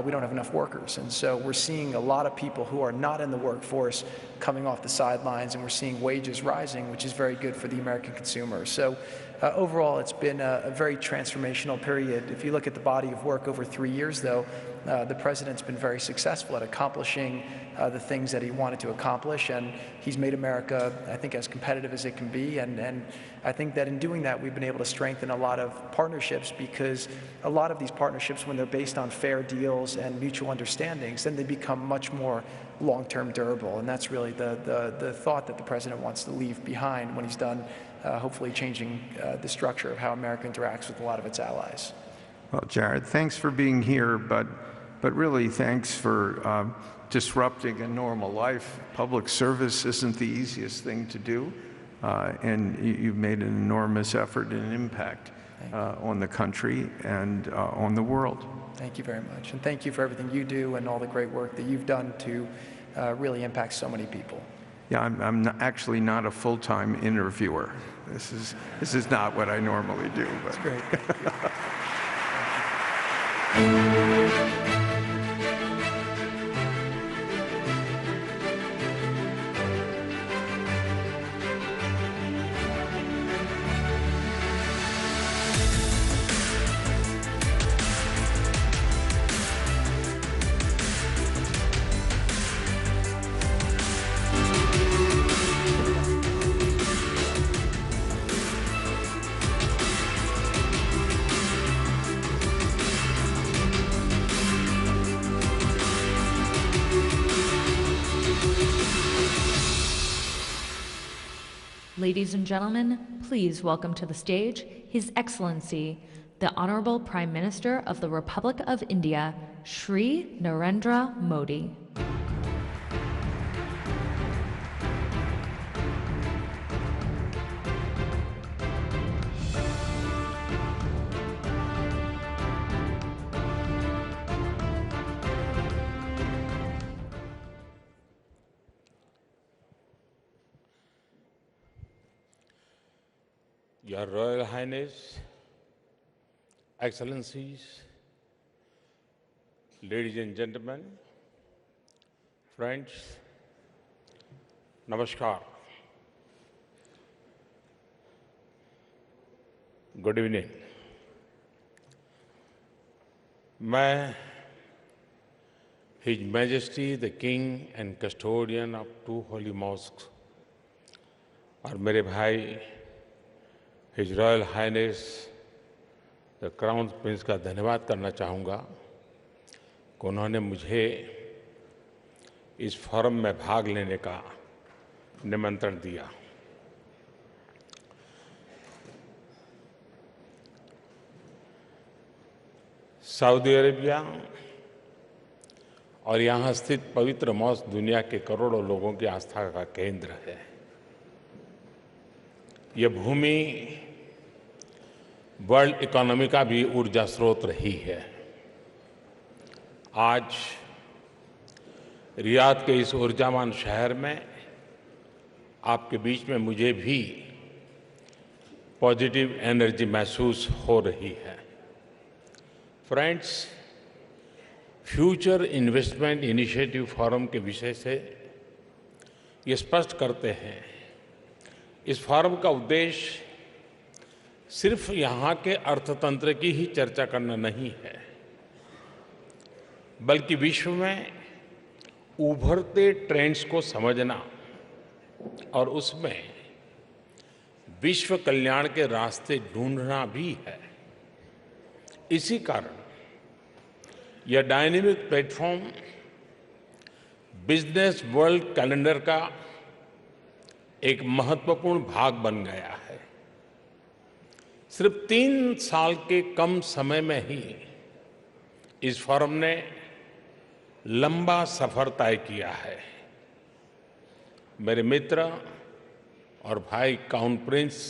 we don't have enough workers. And so we're seeing a lot of people who are not in the workforce coming off the sidelines, and we're seeing wages rising, which is very good for the American consumer. So overall, it's been a very transformational period. If you look at the body of work over 3 years, though, the president's been very successful at accomplishing the things that he wanted to accomplish, and he's made America, I think, as competitive as it can be. And I think that in doing that, we've been able to strengthen a lot of partnerships, because a lot of these partnerships, when they're based on fair deals and mutual understandings, then they become much more long-term durable. And that's really the thought that the president wants to leave behind when he's done hopefully changing the structure of how America interacts with a lot of its allies. Well, Jared, thanks for being here, but really thanks for disrupting a normal life. Public service isn't the easiest thing to do, and you've made an enormous effort and impact on the country and on the world. Thank you very much, and thank you for everything you do and all the great work that you've done to really impact so many people. Yeah, I'm actually not a full-time interviewer. This is not what I normally do. But. That's great. Ladies and gentlemen, please welcome to the stage His Excellency, the Honorable Prime Minister of the Republic of India, Shri Narendra Modi. Your Royal Highness, Excellencies, ladies and gentlemen, friends, Namaskar. Good evening. मैं His Majesty the King and Custodian of two holy mosques और मेरे भाई His Royal Highness the Crown Prince का धन्यवाद करना चाहूँगा कि उन्होंने मुझे इस फोरम में भाग लेने का निमंत्रण दिया। सऊदी अरेबिया और यहाँ स्थित पवित्र मॉस्क दुनिया के करोड़ों लोगों की आस्था का केंद्र है। ये भूमि वर्ल्ड इकोनॉमी का भी ऊर्जा स्रोत रही है। आज रियाद के इस ऊर्जावान शहर में आपके बीच में मुझे भी पॉजिटिव एनर्जी महसूस हो रही है। Friends, future investment initiative forum के विषय से ये स्पष्ट करते हैं, इस फोरम का उद्देश्य सिर्फ यहाँ के अर्थतंत्र की ही चर्चा करना नहीं है, बल्कि विश्व में उभरते ट्रेंड्स को समझना और उसमें विश्व कल्याण के रास्ते ढूंढना भी है। इसी कारण यह dynamic platform business world calendar का एक महत्वपूर्ण भाग बन गया है। सिर्फ 3 साल के कम समय में ही इस फोरम ने लंबा सफर तय किया है। मेरे मित्र और भाई क्राउन प्रिंस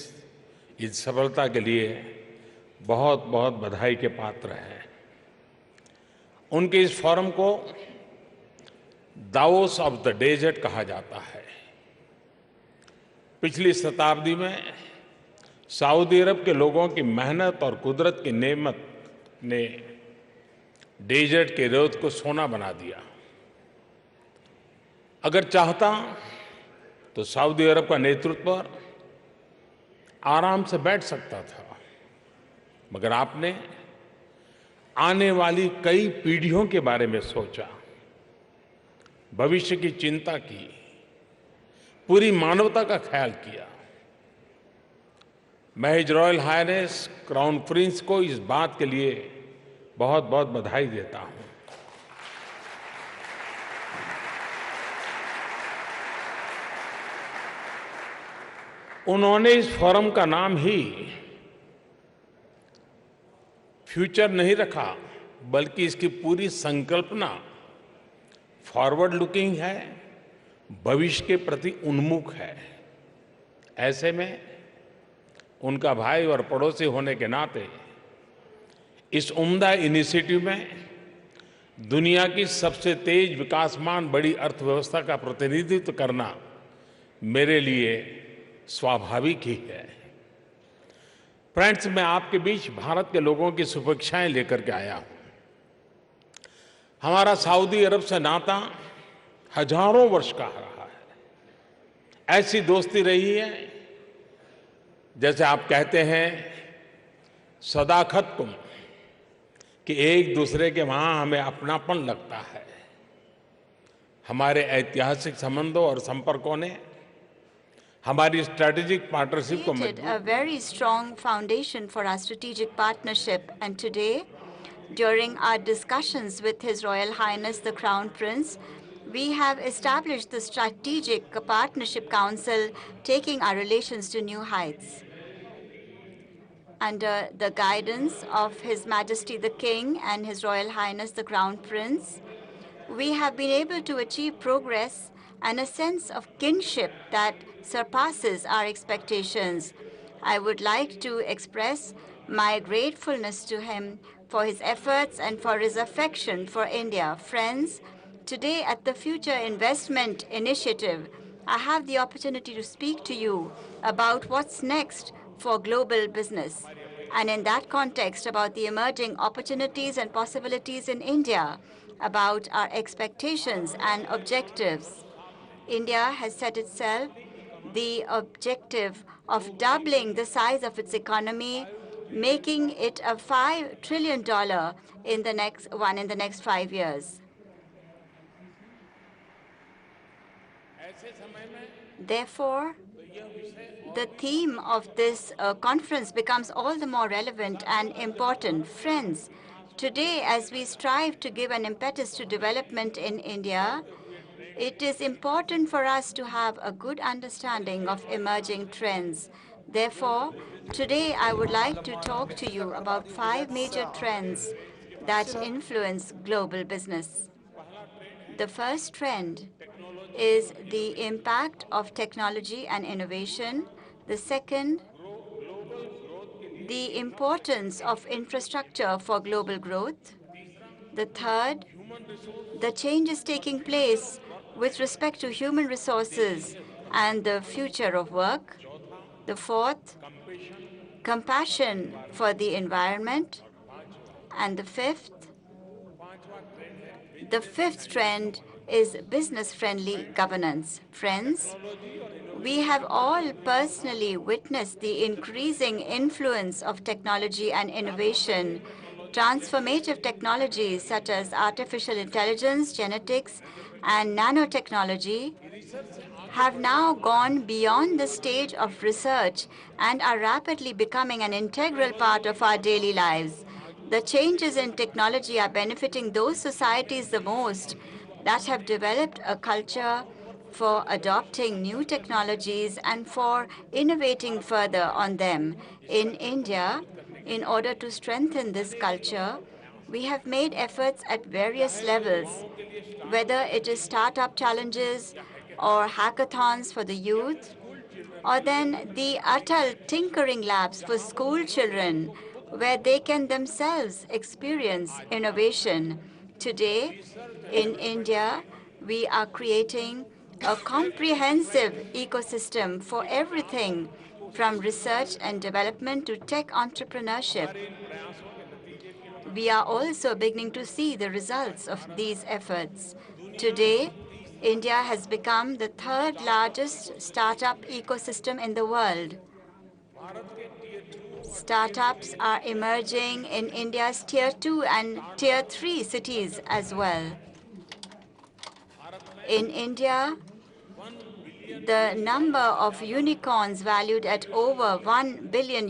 इस सफलता के लिए बहुत बहुत बधाई के पात्र हैं। उनके इस फोरम को दाओस ऑफ द डेजर्ट कहा जाता है। पिछली शताब्दी में सऊदी अरब के लोगों की मेहनत और कुदरत की नेमत ने डेजर्ट के रेत को सोना बना दिया। अगर चाहता तो सऊदी अरब का नेतृत्व आराम से बैठ सकता था, मगर आपने आने वाली कई पीढ़ियों के बारे में सोचा, भविष्य की चिंता की, पूरी मानवता का ख्याल किया। मैं his royal highness crown prince को इस बात के लिए बहुत बहुत बधाई देता हूं। उन्होंने इस फोरम का नाम ही फ्यूचर नहीं रखा, बल्कि इसकी पूरी संकल्पना फॉरवर्ड लुकिंग है, भविष्य के प्रति उन्मुख है। ऐसे में उनका भाई और पड़ोसी होने के नाते इस उम्दा इनिशिएटिव में दुनिया की सबसे तेज विकासमान बड़ी अर्थव्यवस्था का प्रतिनिधित्व करना मेरे लिए स्वाभाविक ही है। फ्रेंड्स, मैं आपके बीच भारत के लोगों की शुभेच्छाएं लेकर के आया हूं। हमारा सऊदी अरब से नाता हजारों वर्ष का रहा है। ऐसी दोस्ती रही है, जैसे आप कहते हैं सदाकत तुम, कि एक दूसरे के वहां हमें अपनापन लगता है। हमारे ऐतिहासिक संबंधों और संपर्कों ने हमारी स्ट्रेटेजिक पार्टनरशिप को created a very strong foundation for our strategic partnership, and today, during our discussions with His Royal Highness the Crown Prince, we have established the Strategic Partnership Council, taking our relations to new heights. Under the guidance of His Majesty the King and His Royal Highness the Crown Prince, we have been able to achieve progress and a sense of kinship that surpasses our expectations. I would like to express my gratefulness to him for his efforts and for his affection for India. Friends, today at the Future Investment Initiative, I have the opportunity to speak to you about what's next for global business, and in that context about the emerging opportunities and possibilities in India, about our expectations and objectives. India has set itself the objective of doubling the size of its economy, making it a $5 trillion in the next 5 years. Therefore, the theme of this conference becomes all the more relevant and important. Friends, today, as we strive to give an impetus to development in India, it is important for us to have a good understanding of emerging trends. Therefore, today I would like to talk to you about 5 major trends that influence global business. The first trend is the impact of technology and innovation. The second, the importance of infrastructure for global growth. The third, the changes taking place with respect to human resources and the future of work. The fourth, compassion for the environment. And the fifth trend is business-friendly governance. Friends, we have all personally witnessed the increasing influence of technology and innovation. Transformative technologies such as artificial intelligence, genetics, and nanotechnology have now gone beyond the stage of research and are rapidly becoming an integral part of our daily lives. The changes in technology are benefiting those societies the most that have developed a culture for adopting new technologies and for innovating further on them. In India, in order to strengthen this culture, we have made efforts at various levels, whether it is startup challenges or hackathons for the youth, or then the Atal Tinkering Labs for school children, where they can themselves experience innovation. Today, in India, We are creating a comprehensive ecosystem for everything from research and development to tech entrepreneurship. We are also beginning to see the results of these efforts. Today, India has become the third largest startup ecosystem in the world. Startups are emerging in India's Tier 2 and Tier 3 cities as well. In India, the number of unicorns valued at over $1 billion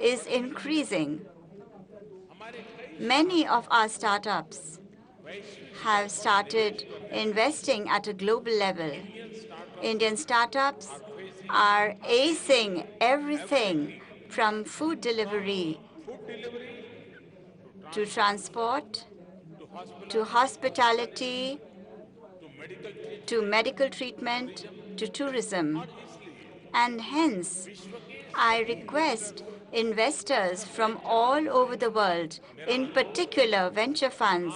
is increasing. Many of our startups have started investing at a global level. Indian startups are acing everything from food delivery to transport to hospitality to medical treatment to tourism. And hence, I request investors from all over the world, in particular venture funds,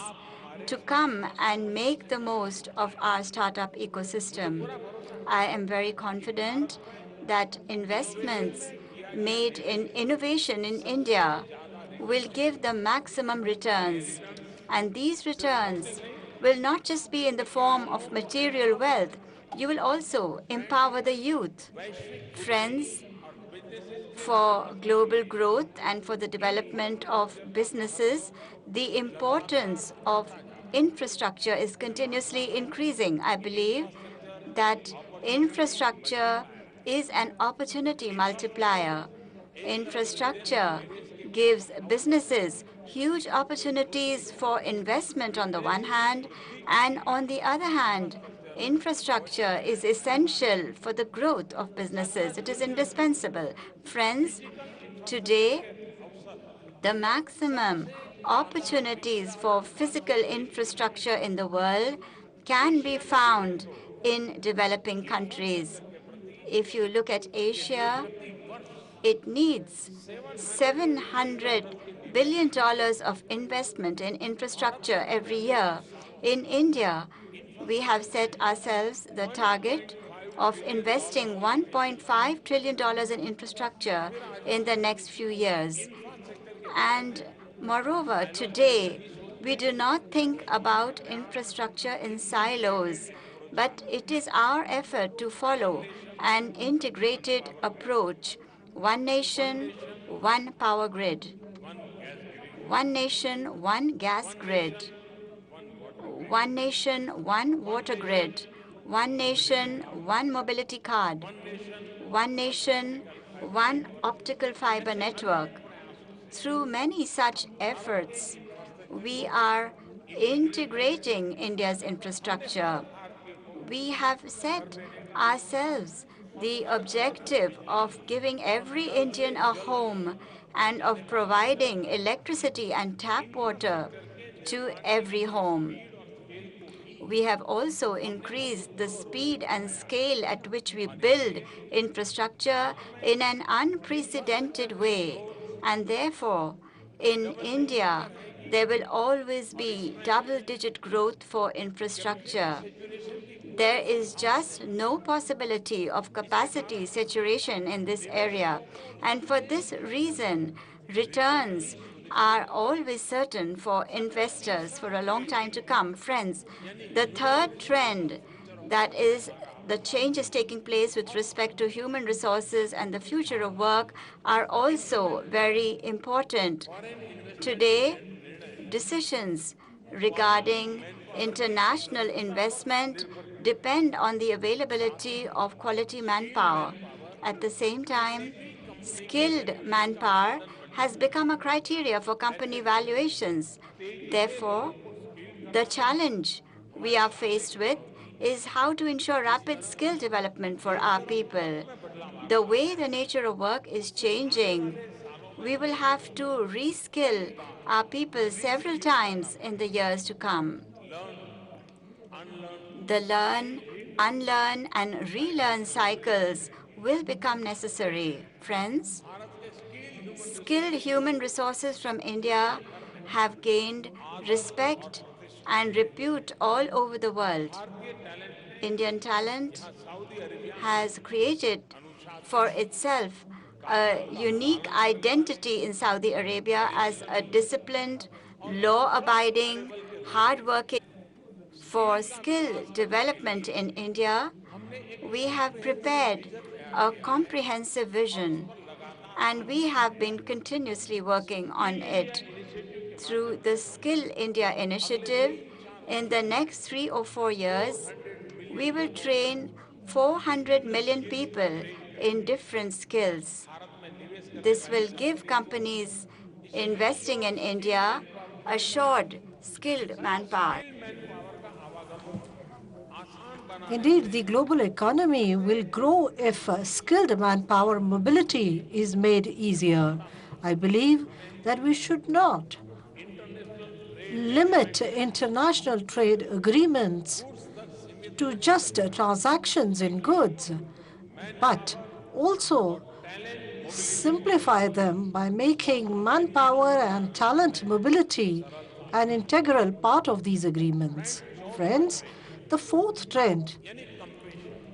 to come and make the most of our startup ecosystem. I am very confident that investments made in innovation in India will give the maximum returns. And these returns will not just be in the form of material wealth, you will also empower the youth. Friends, for global growth and for the development of businesses, the importance of infrastructure is continuously increasing. I believe that infrastructure is an opportunity multiplier. Infrastructure gives businesses huge opportunities for investment on the one hand, and on the other hand, infrastructure is essential for the growth of businesses. It is indispensable. Friends, today, the maximum opportunities for physical infrastructure in the world can be found in developing countries. If you look at Asia, it needs $700 billion of investment in infrastructure every year. In India, we have set ourselves the target of investing $1.5 trillion in infrastructure in the next few years. And moreover, today, we do not think about infrastructure in silos, but it is our effort to follow an integrated approach. One nation, one power grid. One nation, one gas grid. One nation, one water grid. One nation, one mobility card. One nation, one optical fiber network. Through many such efforts, we are integrating India's infrastructure. We have set ourselves the objective of giving every Indian a home and of providing electricity and tap water to every home. We have also increased the speed and scale at which we build infrastructure in an unprecedented way. And therefore, in India, there will always be double-digit growth for infrastructure. There is just no possibility of capacity saturation in this area. And for this reason, returns are always certain for investors for a long time to come. Friends, the third trend, that is the changes taking place with respect to human resources and the future of work, are also very important. Today, decisions regarding international investment depend on the availability of quality manpower. At the same time, skilled manpower has become a criteria for company valuations. Therefore, the challenge we are faced with is how to ensure rapid skill development for our people. The way the nature of work is changing, we will have to reskill our people several times in the years to come. The learn, unlearn, and relearn cycles will become necessary. Friends, skilled human resources from India have gained respect and repute all over the world. Indian talent has created for itself a unique identity in Saudi Arabia as a disciplined, law-abiding, hard-working. For skill development in India, we have prepared a comprehensive vision, and we have been continuously working on it. Through the Skill India initiative, in the next 3 or 4 years, we will train 400 million people in different skills. This will give companies investing in India assured skilled manpower. Indeed, the global economy will grow if skilled manpower mobility is made easier. I believe that we should not limit international trade agreements to just transactions in goods, but also simplify them by making manpower and talent mobility an integral part of these agreements. Friends, the fourth trend,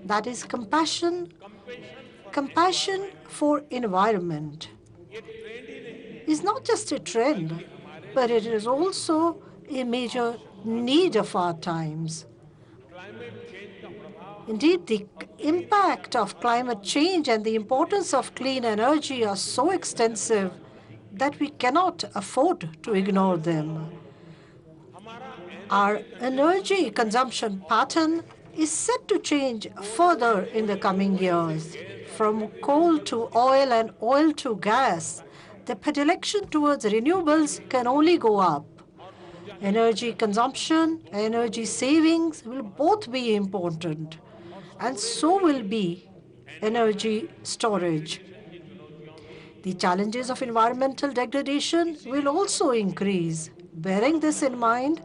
that is compassion for environment, is not just a trend, but it is also a major need of our times. Indeed, the impact of climate change and the importance of clean energy are so extensive that we cannot afford to ignore them. Our energy consumption pattern is set to change further in the coming years. From coal to oil and oil to gas, the predilection towards renewables can only go up. Energy consumption and energy savings will both be important, and so will be energy storage. The challenges of environmental degradation will also increase. Bearing this in mind,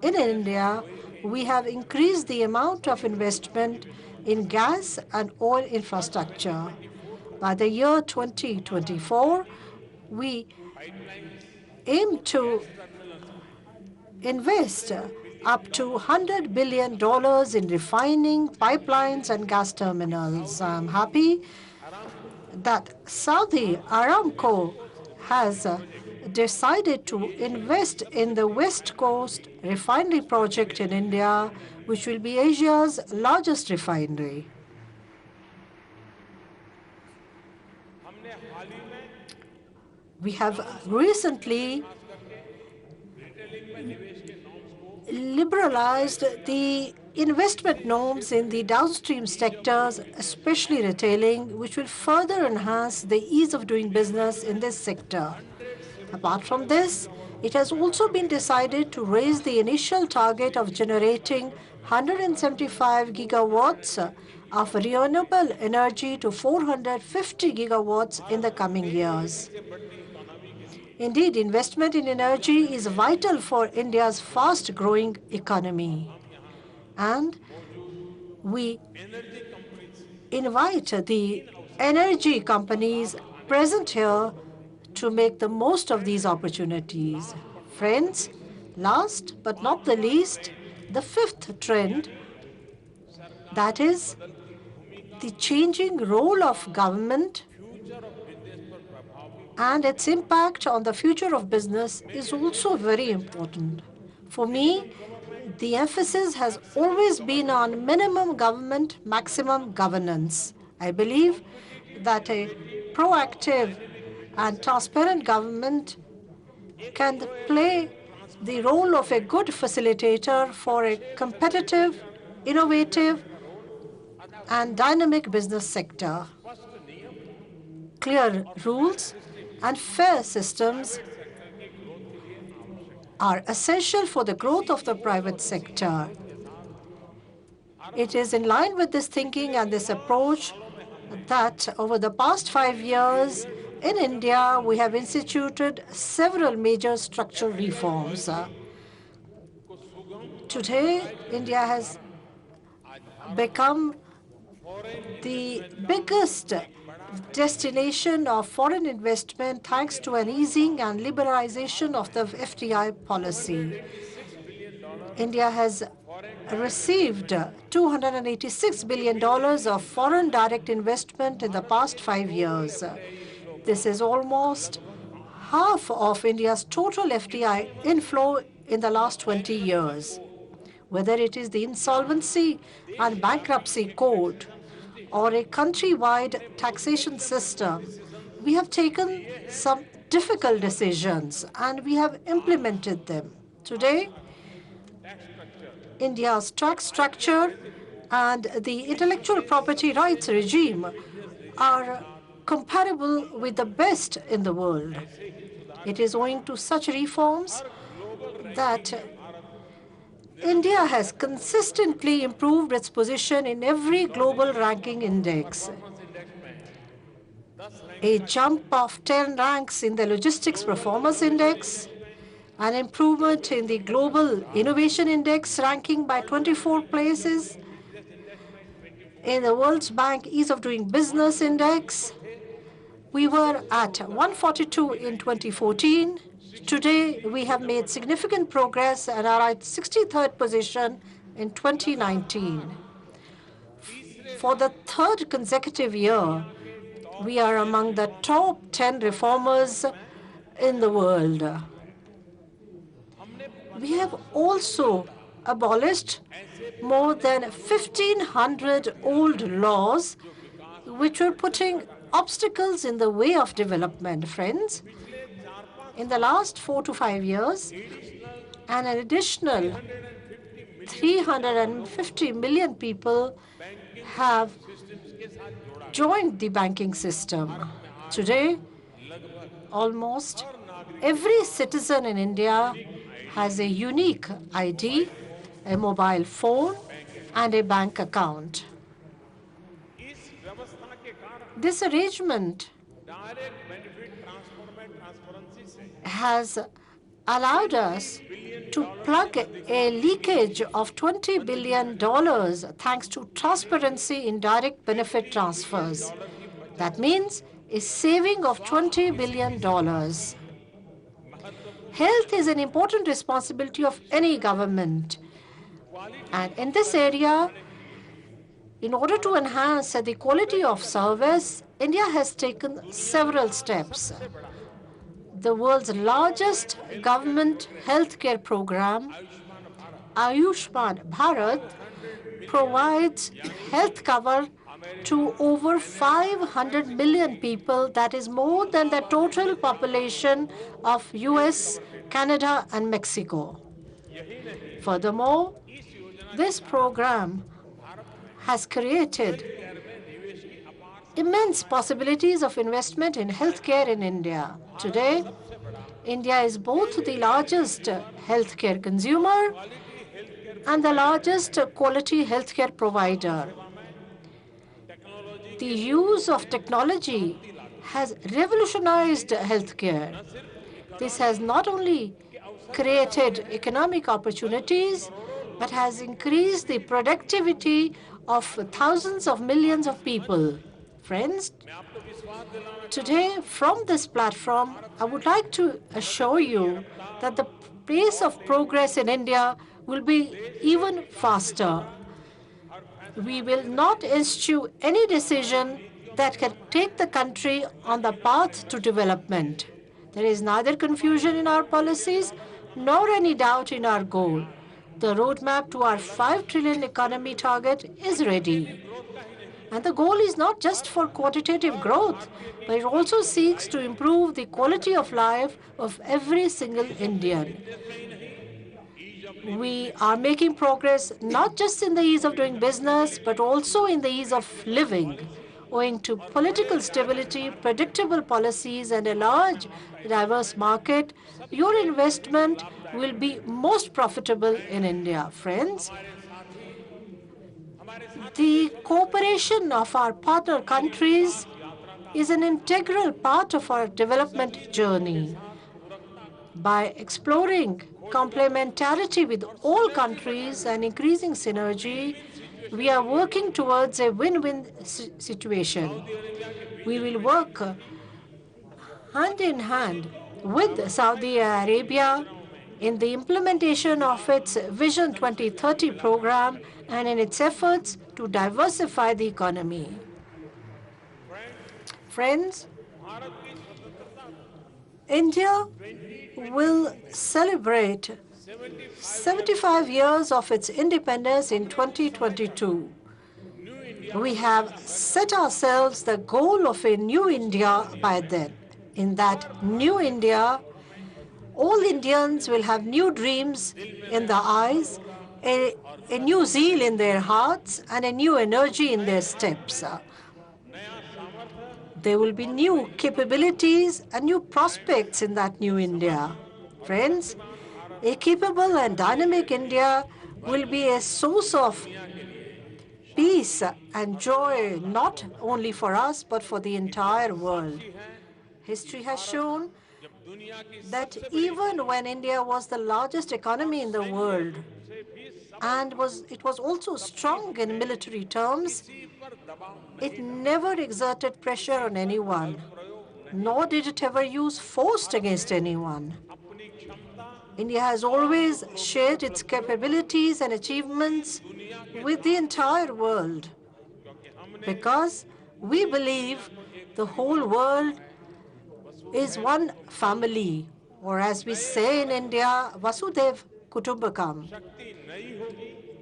in India, we have increased the amount of investment in gas and oil infrastructure. By the year 2024, we aim to invest up to $100 billion in refining, pipelines, and gas terminals. I'm happy that Saudi Aramco has decided to invest in the West Coast refinery project in India, which will be Asia's largest refinery. We have recently liberalized the investment norms in the downstream sectors, especially retailing, which will further enhance the ease of doing business in this sector. Apart from this, it has also been decided to raise the initial target of generating 175 gigawatts of renewable energy to 450 gigawatts in the coming years. Indeed, investment in energy is vital for India's fast-growing economy. And we invite the energy companies present here to make the most of these opportunities. Friends, last but not the least, the fifth trend, that is the changing role of government and its impact on the future of business is also very important. For me, the emphasis has always been on minimum government, maximum governance. I believe that a proactive and transparent government can play the role of a good facilitator for a competitive, innovative, and dynamic business sector. Clear rules and fair systems are essential for the growth of the private sector. It is in line with this thinking and this approach that over the past 5 years in India, we have instituted several major structural reforms. Today, India has become the biggest destination of foreign investment thanks to an easing and liberalization of the FDI policy. India has received $286 billion of foreign direct investment in the past 5 years. This is almost half of India's total FDI inflow in the last 20 years. Whether it is the Insolvency and Bankruptcy Code or a countrywide taxation system, we have taken some difficult decisions and we have implemented them. Today, India's tax structure and the intellectual property rights regime are comparable with the best in the world. It is owing to such reforms that India has consistently improved its position in every global ranking index. A jump of 10 ranks in the Logistics Performance Index, an improvement in the Global Innovation Index ranking by 24 places, in the World Bank Ease of Doing Business Index. We were at 142 in 2014. Today, we have made significant progress and are at 63rd position in 2019. For the third consecutive year, we are among the top 10 reformers in the world. We have also abolished more than 1,500 old laws which were putting obstacles in the way of development, friends. In the last 4 to 5 years, an additional 350 million people have joined the banking system. Today, almost every citizen in India has a unique ID, a mobile phone, and a bank account. This arrangement has allowed us to plug a leakage of $20 billion thanks to transparency in direct benefit transfers. That means a saving of $20 billion. Health is an important responsibility of any government. And in this area, in order to enhance the quality of service, India has taken several steps. The world's largest government healthcare program, Ayushman Bharat, provides health cover to over 500 million people. That is more than the total population of US, Canada, and Mexico. Furthermore, this program has created immense possibilities of investment in healthcare in India. Today, India is both the largest healthcare consumer and the largest quality healthcare provider. The use of technology has revolutionized healthcare. This has not only created economic opportunities, but has increased the productivity of thousands of millions of people. Friends, today from this platform, I would like to assure you that the pace of progress in India will be even faster. We will not eschew any decision that can take the country on the path to development. There is neither confusion in our policies nor any doubt in our goal. The roadmap to our 5 trillion economy target is ready. And the goal is not just for quantitative growth, but it also seeks to improve the quality of life of every single Indian. We are making progress not just in the ease of doing business, but also in the ease of living. Owing to political stability, predictable policies, and a large, diverse market, your investment will be most profitable in India. Friends, the cooperation of our partner countries is an integral part of our development journey. By exploring complementarity with all countries and increasing synergy, we are working towards a win-win situation. We will work hand in hand with Saudi Arabia in the implementation of its Vision 2030 program and in its efforts to diversify the economy. Friends, India will celebrate 75 years of its independence in 2022. We have set ourselves the goal of a new India by then. In that new India, all Indians will have new dreams in their eyes, a new zeal in their hearts, and a new energy in their steps. There will be new capabilities and new prospects in that new India. Friends, a capable and dynamic India will be a source of peace and joy, not only for us, but for the entire world. History has shown that even when India was the largest economy in the world, and it was also strong in military terms, it never exerted pressure on anyone, nor did it ever use force against anyone. India has always shared its capabilities and achievements with the entire world because we believe the whole world is one family, or as we say in India, Vasudhaiva Kutumbakam.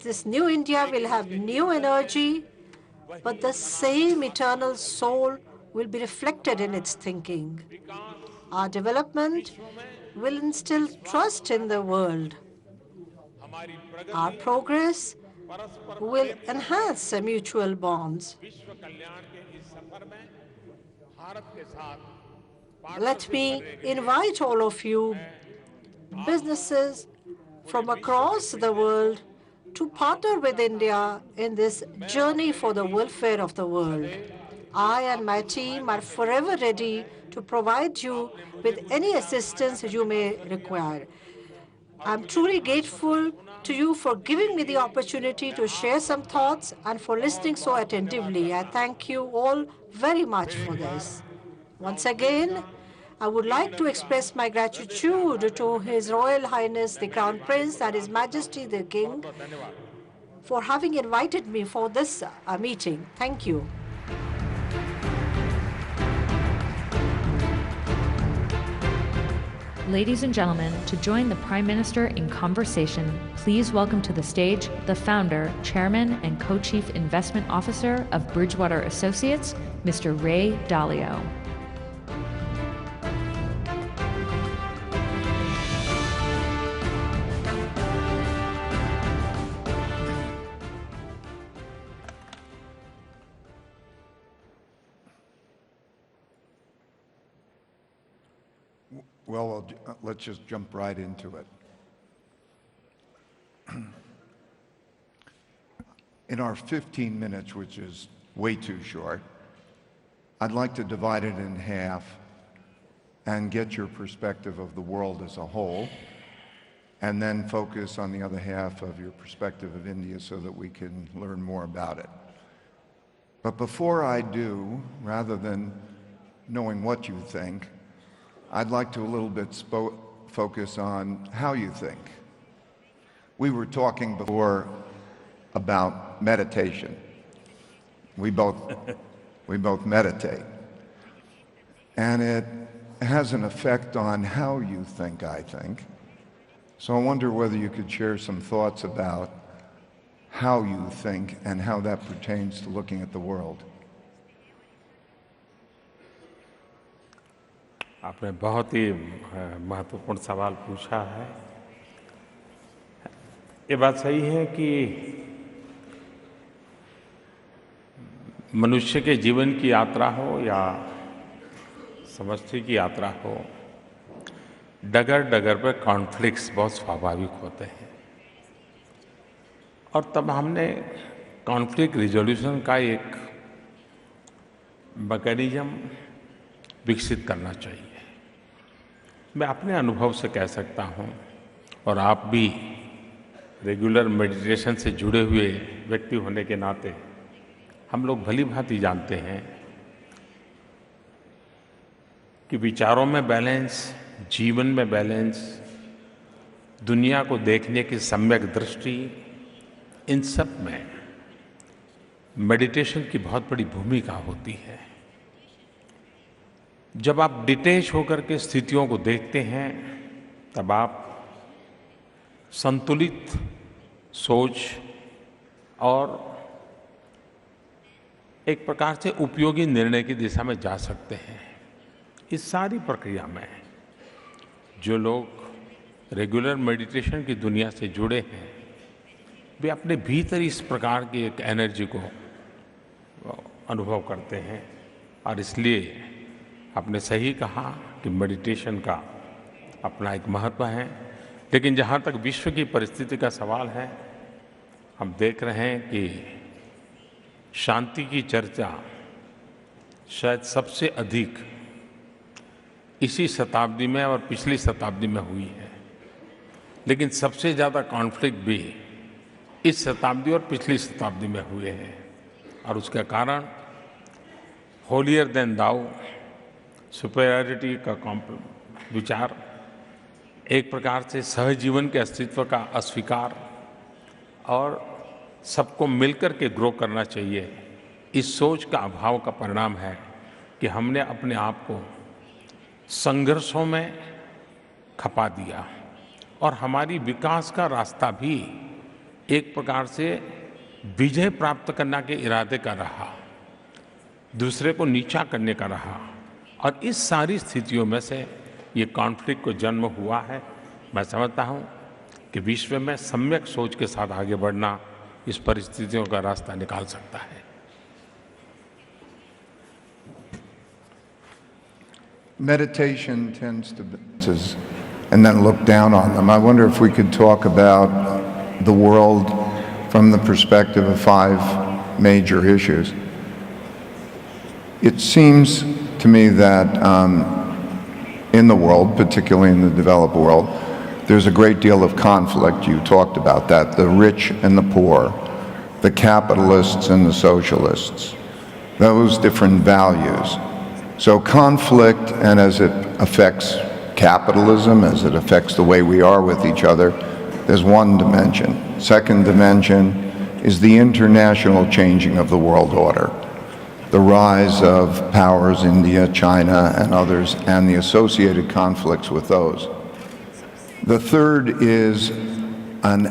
This new India will have new energy, but the same eternal soul will be reflected in its thinking. Our development will instill trust in the world. Our progress will enhance mutual bonds. Let me invite all of you, businesses from across the world, to partner with India in this journey for the welfare of the world. I and my team are forever ready to provide you with any assistance you may require. I'm truly grateful to you for giving me the opportunity to share some thoughts and for listening so attentively. I thank you all very much for this. Once again, I would like to express my gratitude to His Royal Highness the Crown Prince and His Majesty the King for having invited me for this meeting. Thank you. Ladies and gentlemen, to join the Prime Minister in conversation, please welcome to the stage the founder, chairman, and co-chief investment officer of Bridgewater Associates, Mr. Ray Dalio. Well, let's just jump right into it. In our 15 minutes, which is way too short, I'd like to divide it in half and get your perspective of the world as a whole, and then focus on the other half of your perspective of India so that we can learn more about it. But before I do, rather than knowing what you think, I'd like to a little bit focus on how you think. We were talking before about meditation. We both meditate. And it has an effect on how you think, I think. So I wonder whether you could share some thoughts about how you think and how that pertains to looking at the world. आपने बहुत ही महत्वपूर्ण सवाल पूछा है। ये बात सही है कि मनुष्य के जीवन की यात्रा हो या समष्टि की यात्रा हो, डगर डगर पर कॉन्फ्लिक्ट्स बहुत स्वाभाविक होते हैं और तब हमने कॉन्फ्लिक्ट रिजोल्यूशन का एक मैकेनिज्म विकसित करना चाहिए। मैं अपने अनुभव से कह सकता हूँ और आप भी रेगुलर मेडिटेशन से जुड़े हुए व्यक्ति होने के नाते हम लोग भली भांति जानते हैं कि विचारों में बैलेंस, जीवन में बैलेंस दुनिया को देखने की सम्यक दृष्टि, इन सब में मेडिटेशन की बहुत बड़ी भूमिका होती है। जब आप डिटेच होकर के स्थितियों को देखते हैं, तब आप संतुलित सोच और एक प्रकार से उपयोगी निर्णय की दिशा में जा सकते हैं। इस सारी प्रक्रिया में जो लोग रेगुलर मेडिटेशन की दुनिया से जुड़े हैं, वे अपने भीतर इस प्रकार की एक एनर्जी को अनुभव करते हैं। और इसलिए आपने सही कहा कि मेडिटेशन का अपना एक महत्व है। लेकिन जहाँ तक विश्व की परिस्थिति का सवाल है, हम देख रहे हैं कि शांति की चर्चा शायद सबसे अधिक इसी शताब्दी में और पिछली शताब्दी में हुई है। लेकिन सबसे ज़्यादा कॉन्फ्लिक्ट भी इस शताब्दी और पिछली शताब्दी में हुए हैं। और उसका कारण होलियर देन दाउ, सुपेरियरिटी का विचार, एक प्रकार से सहजीवन के अस्तित्व का अस्वीकार और सबको मिलकर के ग्रो करना चाहिए, इस सोच का अभाव का परिणाम है कि हमने अपने आप को संघर्षों में खपा दिया और हमारी विकास का रास्ता भी एक प्रकार से विजय प्राप्त करने के इरादे का रहा, दूसरे को नीचा करने का रहा। और इस सारी स्थितियों में से ये कॉन्फ्लिक्ट को जन्म हुआ है। मैं समझता हूँ कि विश्व में सम्यक सोच के साथ आगे बढ़ना इस परिस्थितियों का रास्ता निकाल सकता है। Meditation tends to and then look down on them. I wonder if we could talk about the world from the perspective of 5 major issues. It seems to me that in the world, particularly in the developed world, there's a great deal of conflict. You talked about that, the rich and the poor, the capitalists and the socialists, those different values. So conflict, and as it affects capitalism, as it affects the way we are with each other, there's one dimension. Second dimension is the international changing of the world order, the rise of powers, India, China, and others, and the associated conflicts with those. The third is an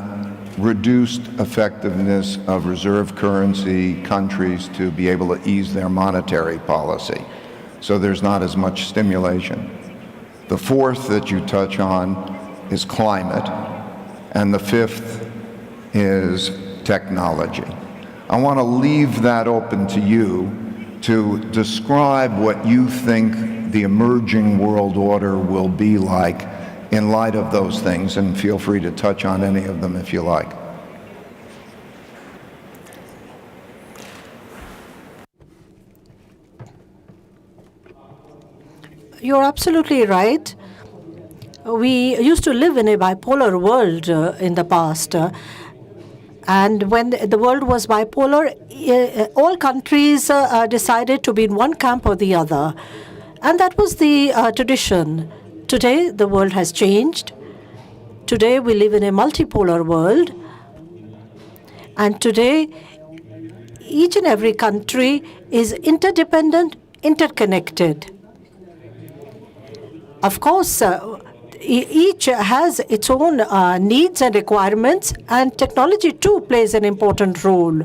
reduced effectiveness of reserve currency countries to be able to ease their monetary policy. So there's not as much stimulation. The fourth that you touch on is climate, and the fifth is technology. I want to leave that open to you to describe what you think the emerging world order will be like in light of those things, and feel free to touch on any of them if you like. You're absolutely right. We used to live in a bipolar world in the past. And when the world was bipolar, all countries decided to be in one camp or the other. And that was the tradition. Today, the world has changed. Today, we live in a multipolar world. And today, each and every country is interdependent, interconnected. Of course, each has its own needs and requirements, and technology too plays an important role.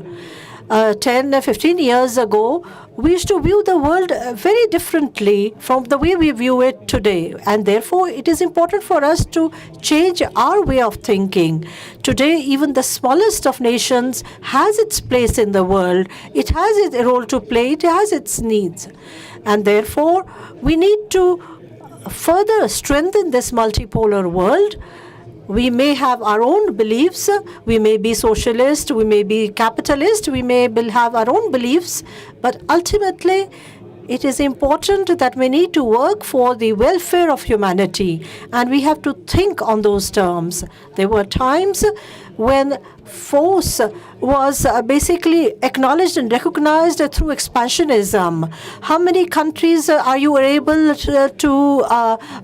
10, 15 years ago, we used to view the world very differently from the way we view it today. And therefore, it is important for us to change our way of thinking. Today, even the smallest of nations has its place in the world. It has its role to play. It has its needs. And therefore, we need to further strengthen this multipolar world. We may have our own beliefs. We may be socialist, we may be capitalist, we may have our own beliefs, but ultimately it is important that we need to work for the welfare of humanity, and we have to think on those terms. There were times when force was basically acknowledged and recognized through expansionism? How many countries are you able to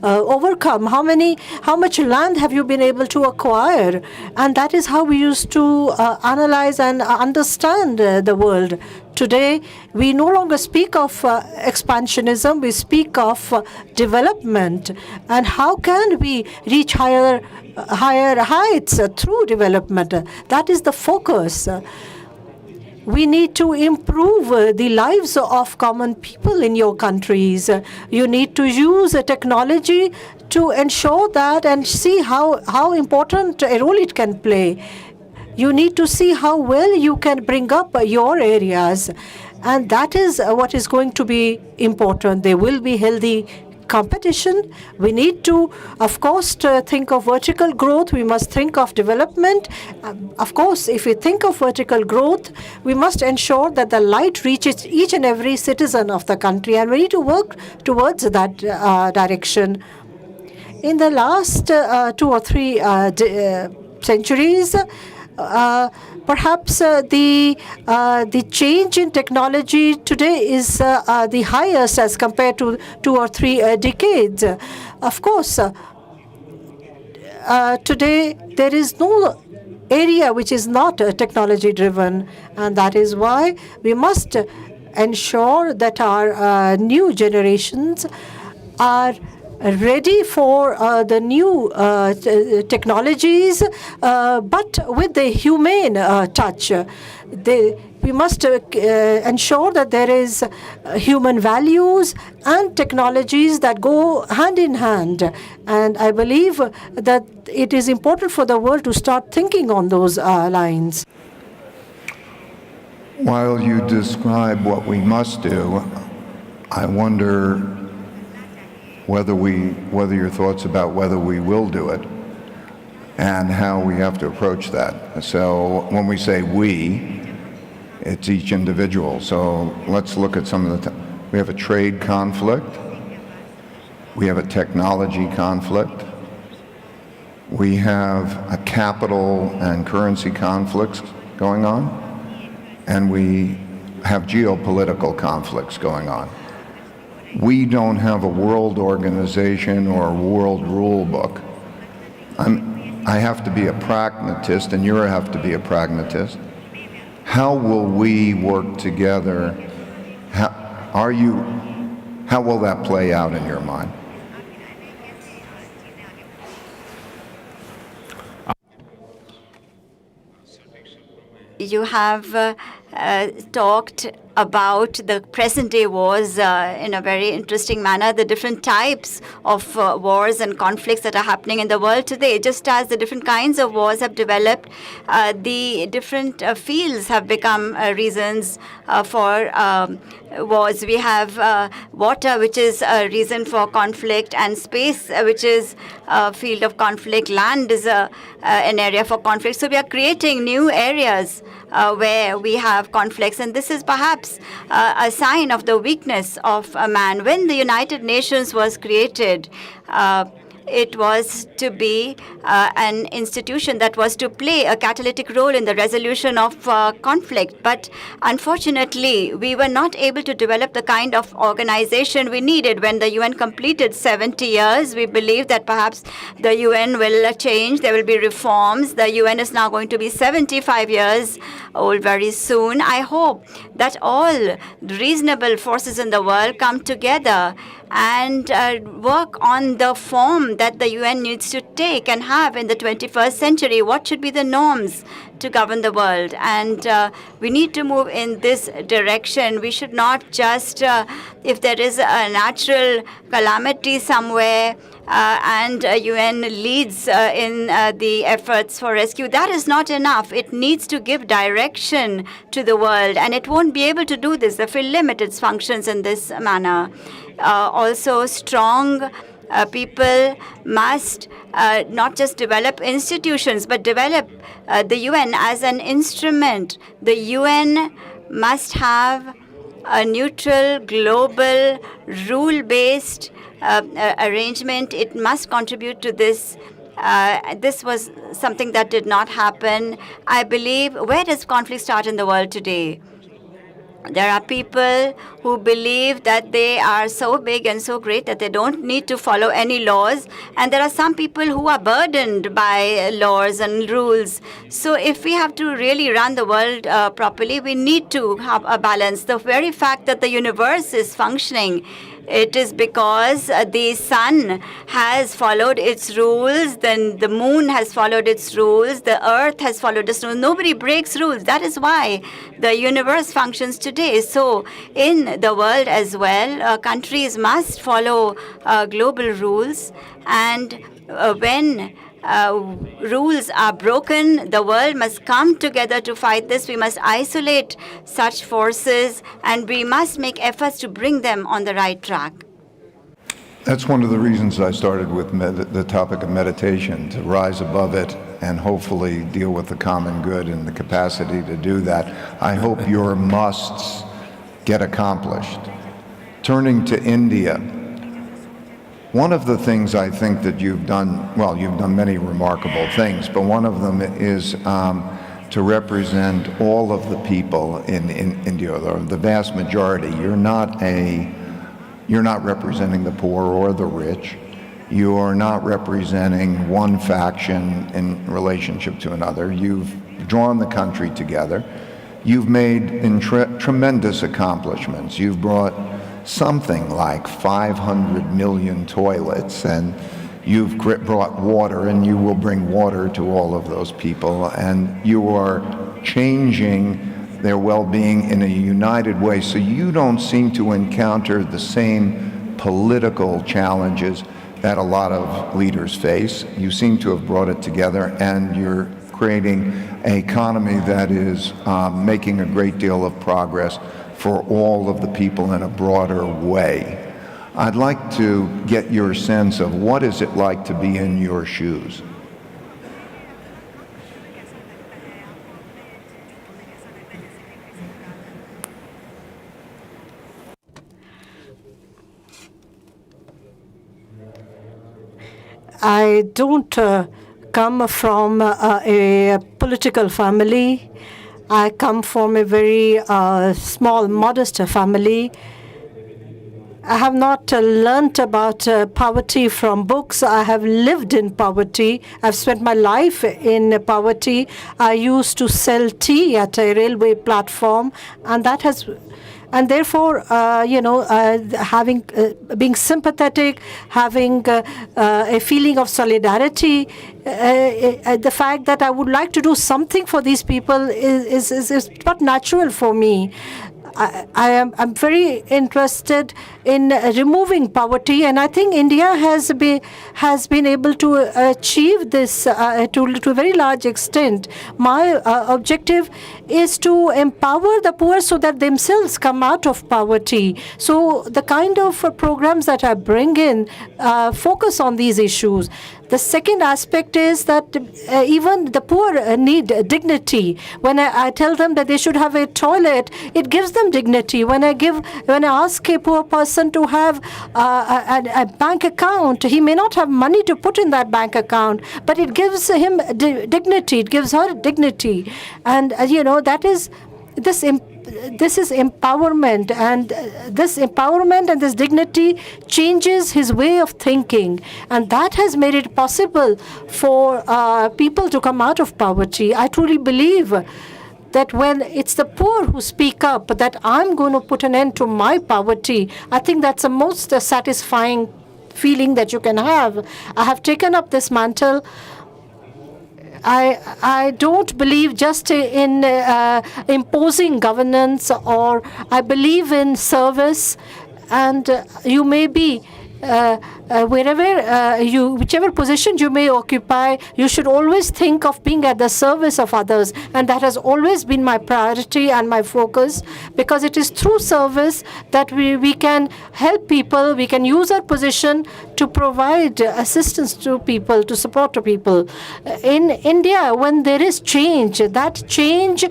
overcome? How much land have you been able to acquire? And that is how we used to analyze and understand the world. Today, we no longer speak of expansionism, we speak of development. And how can we reach higher heights through development? That is the focus. We need to improve the lives of common people in your countries. You need to use technology to ensure that and see how important a role it can play. You need to see how well you can bring up your areas. And that is what is going to be important. There will be healthy competition. We need to, of course, think of vertical growth. We must think of development. Of course, if we think of vertical growth, we must ensure that the light reaches each and every citizen of the country. And we need to work towards that direction. In the last 2 or 3 centuries, perhaps the change in technology today is the highest as compared to 2 or 3 decades. Of course, today there is no area which is not technology driven, and that is why we must ensure that our new generations are ready for the new technologies, but with the humane touch. We must ensure that there is human values and technologies that go hand in hand. And I believe that it is important for the world to start thinking on those lines. While you describe what we must do, I wonder whether your thoughts about whether we will do it and how we have to approach that. So when we say we, it's each individual. So let's look at some of the, we have a trade conflict, we have a technology conflict, we have a capital and currency conflicts going on, and we have geopolitical conflicts going on. We don't have a world organization or a world rule book. I have to be a pragmatist, and you have to be a pragmatist. How will we work together? How will that play out in your mind? You have talked about the present-day wars in a very interesting manner, the different types of wars and conflicts that are happening in the world today. Just as the different kinds of wars have developed, the different fields have become reasons for wars. We have water, which is a reason for conflict, and space, which is a field of conflict. Land is an area for conflict. So we are creating new areas where we have conflicts, and this is perhaps a sign of the weakness of a man. When the United Nations was created, it was to be an institution that was to play a catalytic role in the resolution of conflict. But unfortunately, we were not able to develop the kind of organization we needed. When the UN completed 70 years, we believed that perhaps the UN will change, there will be reforms. The UN is now going to be 75 years old very soon. I hope that all reasonable forces in the world come together and work on the form that the UN needs to take and have in the 21st century. What should be the norms to govern the world? And we need to move in this direction. We should not just, if there is a natural calamity somewhere, and UN leads in the efforts for rescue, that is not enough. It needs to give direction to the world, and it won't be able to do this if it limits its functions in this manner. Also, strong people must not just develop institutions, but develop the UN as an instrument. The UN must have a neutral, global, rule-based arrangement. It must contribute to this This was something that did not happen. I believe, where does conflict start in the world today? There are people who believe that they are so big and so great that they don't need to follow any laws. And there are some people who are burdened by laws and rules. So if we have to really run the world properly, we need to have a balance. The very fact that the universe is functioning, it is because the sun has followed its rules, then the moon has followed its rules, the earth has followed its rules. Nobody breaks rules. That is why the universe functions today. So in the world as well, countries must follow global rules. And when rules are broken, the world must come together to fight this. We must isolate such forces, and we must make efforts to bring them on the right track. That's one of the reasons I started with the topic of meditation, to rise above it and hopefully deal with the common good and the capacity to do that. I hope your musts get accomplished. Turning to India, one of the things I think that you've done, well, you've done many remarkable things, but one of them is to represent all of the people in India, or the vast majority. You're not representing the poor or the rich. You are not representing one faction in relationship to another. You've drawn the country together. You've made tremendous accomplishments. You've brought something like 500 million toilets, and you've brought water, and you will bring water to all of those people, and you are changing their well-being in a united way. So you don't seem to encounter the same political challenges that a lot of leaders face. You seem to have brought it together, and you're creating an economy that is making a great deal of progress for all of the people in a broader way. I'd like to get your sense of what is it like to be in your shoes? I don't come from a political family. I come from a very small, modest family. I have not learnt about poverty from books. I have lived in poverty. I've spent my life in poverty. I used to sell tea at a railway platform, and that has... And therefore, having being sympathetic, having a feeling of solidarity, the fact that I would like to do something for these people is not natural for me. I'm very interested in removing poverty, and I think India has been able to achieve this to a very large extent. My objective is to empower the poor so that themselves come out of poverty. So the kind of programs that I bring in focus on these issues. The second aspect is that even the poor need dignity. When I tell them that they should have a toilet, it gives them dignity. When I ask a poor person to have a bank account, he may not have money to put in that bank account, but it gives him dignity. It gives her dignity, and that is this is empowerment, and this empowerment and this dignity changes his way of thinking, and that has made it possible for people to come out of poverty. I truly believe that when it's the poor who speak up, that I'm going to put an end to my poverty, I think that's the most satisfying feeling that you can have. I have taken up this mantle. I don't believe just in imposing governance, or I believe in service, and you may be whichever position you may occupy, you should always think of being at the service of others. And that has always been my priority and my focus, because it is through service that we can help people, we can use our position to provide assistance to people, to support to people. In India, when there is change, that change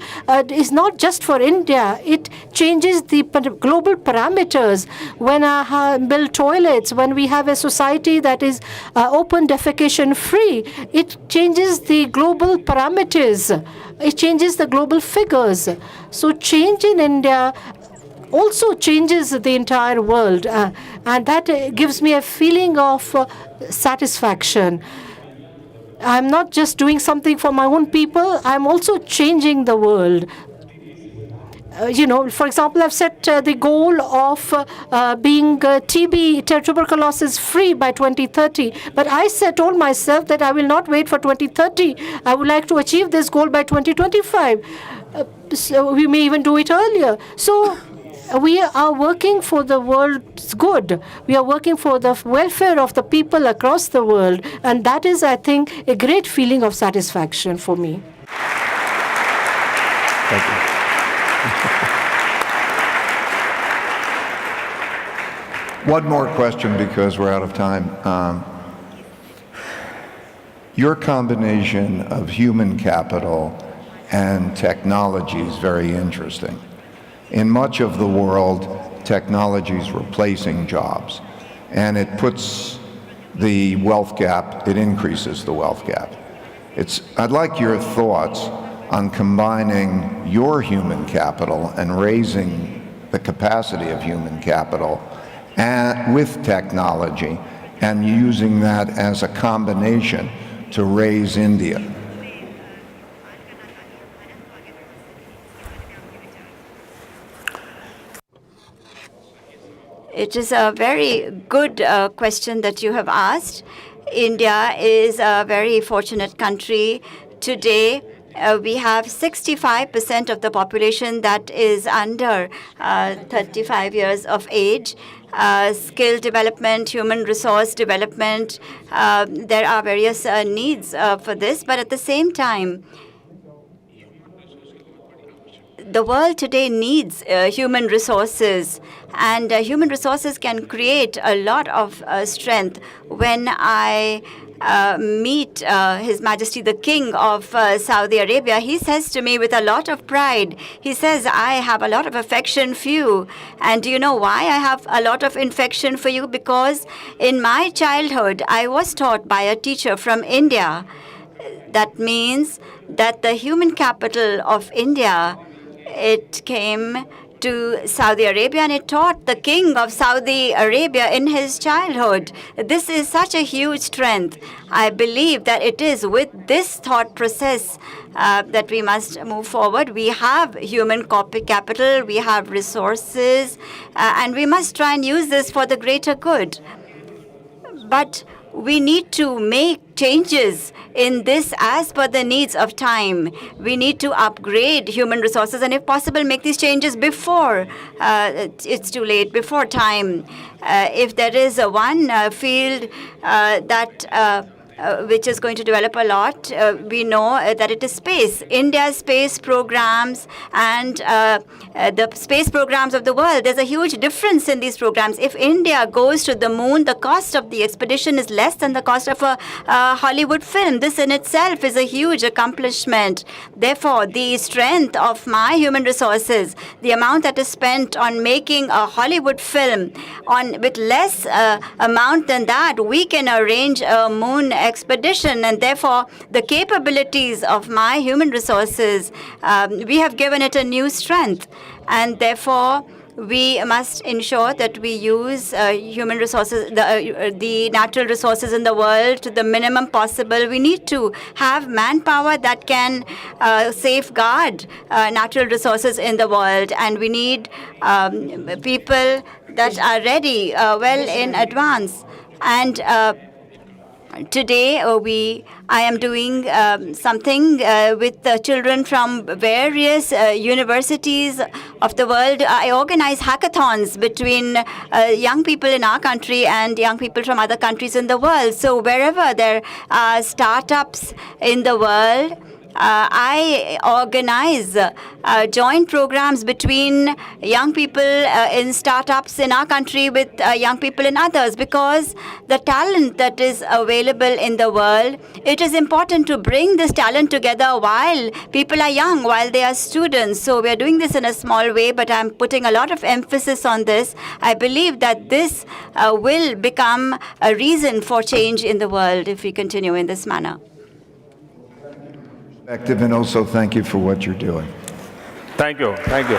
is not just for India. It changes the global parameters. When I build toilets, when we have a society that is open defecation free, it changes the global parameters. It changes the global figures. So change in India also changes the entire world, and that gives me a feeling of satisfaction. I'm not just doing something for my own people, I'm also changing the world. For example, I've set the goal of being TB, tuberculosis free by 2030. But I told myself that I will not wait for 2030. I would like to achieve this goal by 2025. So we may even do it earlier. So we are working for the world's good. We are working for the welfare of the people across the world. And that is, I think, a great feeling of satisfaction for me. Thank you. One more question because we're out of time. Your combination of human capital and technology is very interesting. In much of the world, technology is replacing jobs, and it puts the wealth gap, it increases the wealth gap. I'd like your thoughts on combining your human capital and raising the capacity of human capital with technology and using that as a combination to raise India. It is a very good question that you have asked. India is a very fortunate country. Today, we have 65% of the population that is under 35 years of age. Skill development, human resource development, there are various needs for this, but at the same time, the world today needs human resources, and human resources can create a lot of strength. When I meet His Majesty the King of Saudi Arabia, he says to me with a lot of pride, he says, I have a lot of affection for you. And do you know why I have a lot of affection for you? Because in my childhood, I was taught by a teacher from India. That means that the human capital of India, it came to Saudi Arabia and it taught the king of Saudi Arabia in his childhood. This is such a huge strength. I believe that it is with this thought process that we must move forward. We have human capital, we have resources, and we must try and use this for the greater good. But we need to make changes in this as per the needs of time. We need to upgrade human resources and if possible make these changes before it's too late, before time. If there is one field that which is going to develop a lot, we know that it is space. India's space programs and the space programs of the world, there's a huge difference in these programs. If India goes to the moon, the cost of the expedition is less than the cost of a Hollywood film. This in itself is a huge accomplishment. Therefore, the strength of my human resources, the amount that is spent on making a Hollywood film, with less amount than that, we can arrange a moon expedition, and therefore the capabilities of my human resources, we have given it a new strength, and therefore we must ensure that we use human resources, the natural resources in the world to the minimum possible. We need to have manpower that can safeguard natural resources in the world, and we need people that are ready well in advance. And today, I am doing something with the children from various universities of the world. I organize hackathons between young people in our country and young people from other countries in the world. So wherever there are startups in the world, I organize joint programs between young people in startups in our country with young people in others, because the talent that is available in the world, it is important to bring this talent together while people are young, while they are students. So we are doing this in a small way, but I'm putting a lot of emphasis on this. I believe that this will become a reason for change in the world if we continue in this manner. And also thank you for what you're doing. Thank you. Thank you.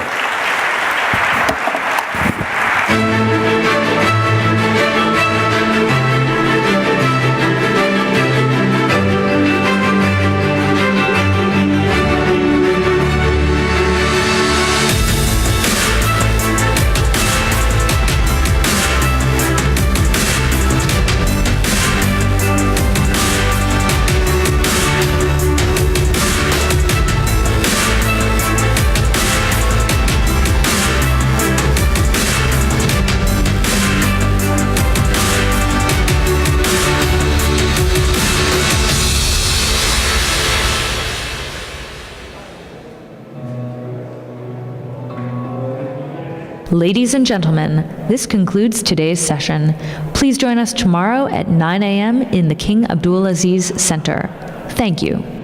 Ladies and gentlemen, this concludes today's session. Please join us tomorrow at 9 a.m. in the King Abdulaziz Center. Thank you.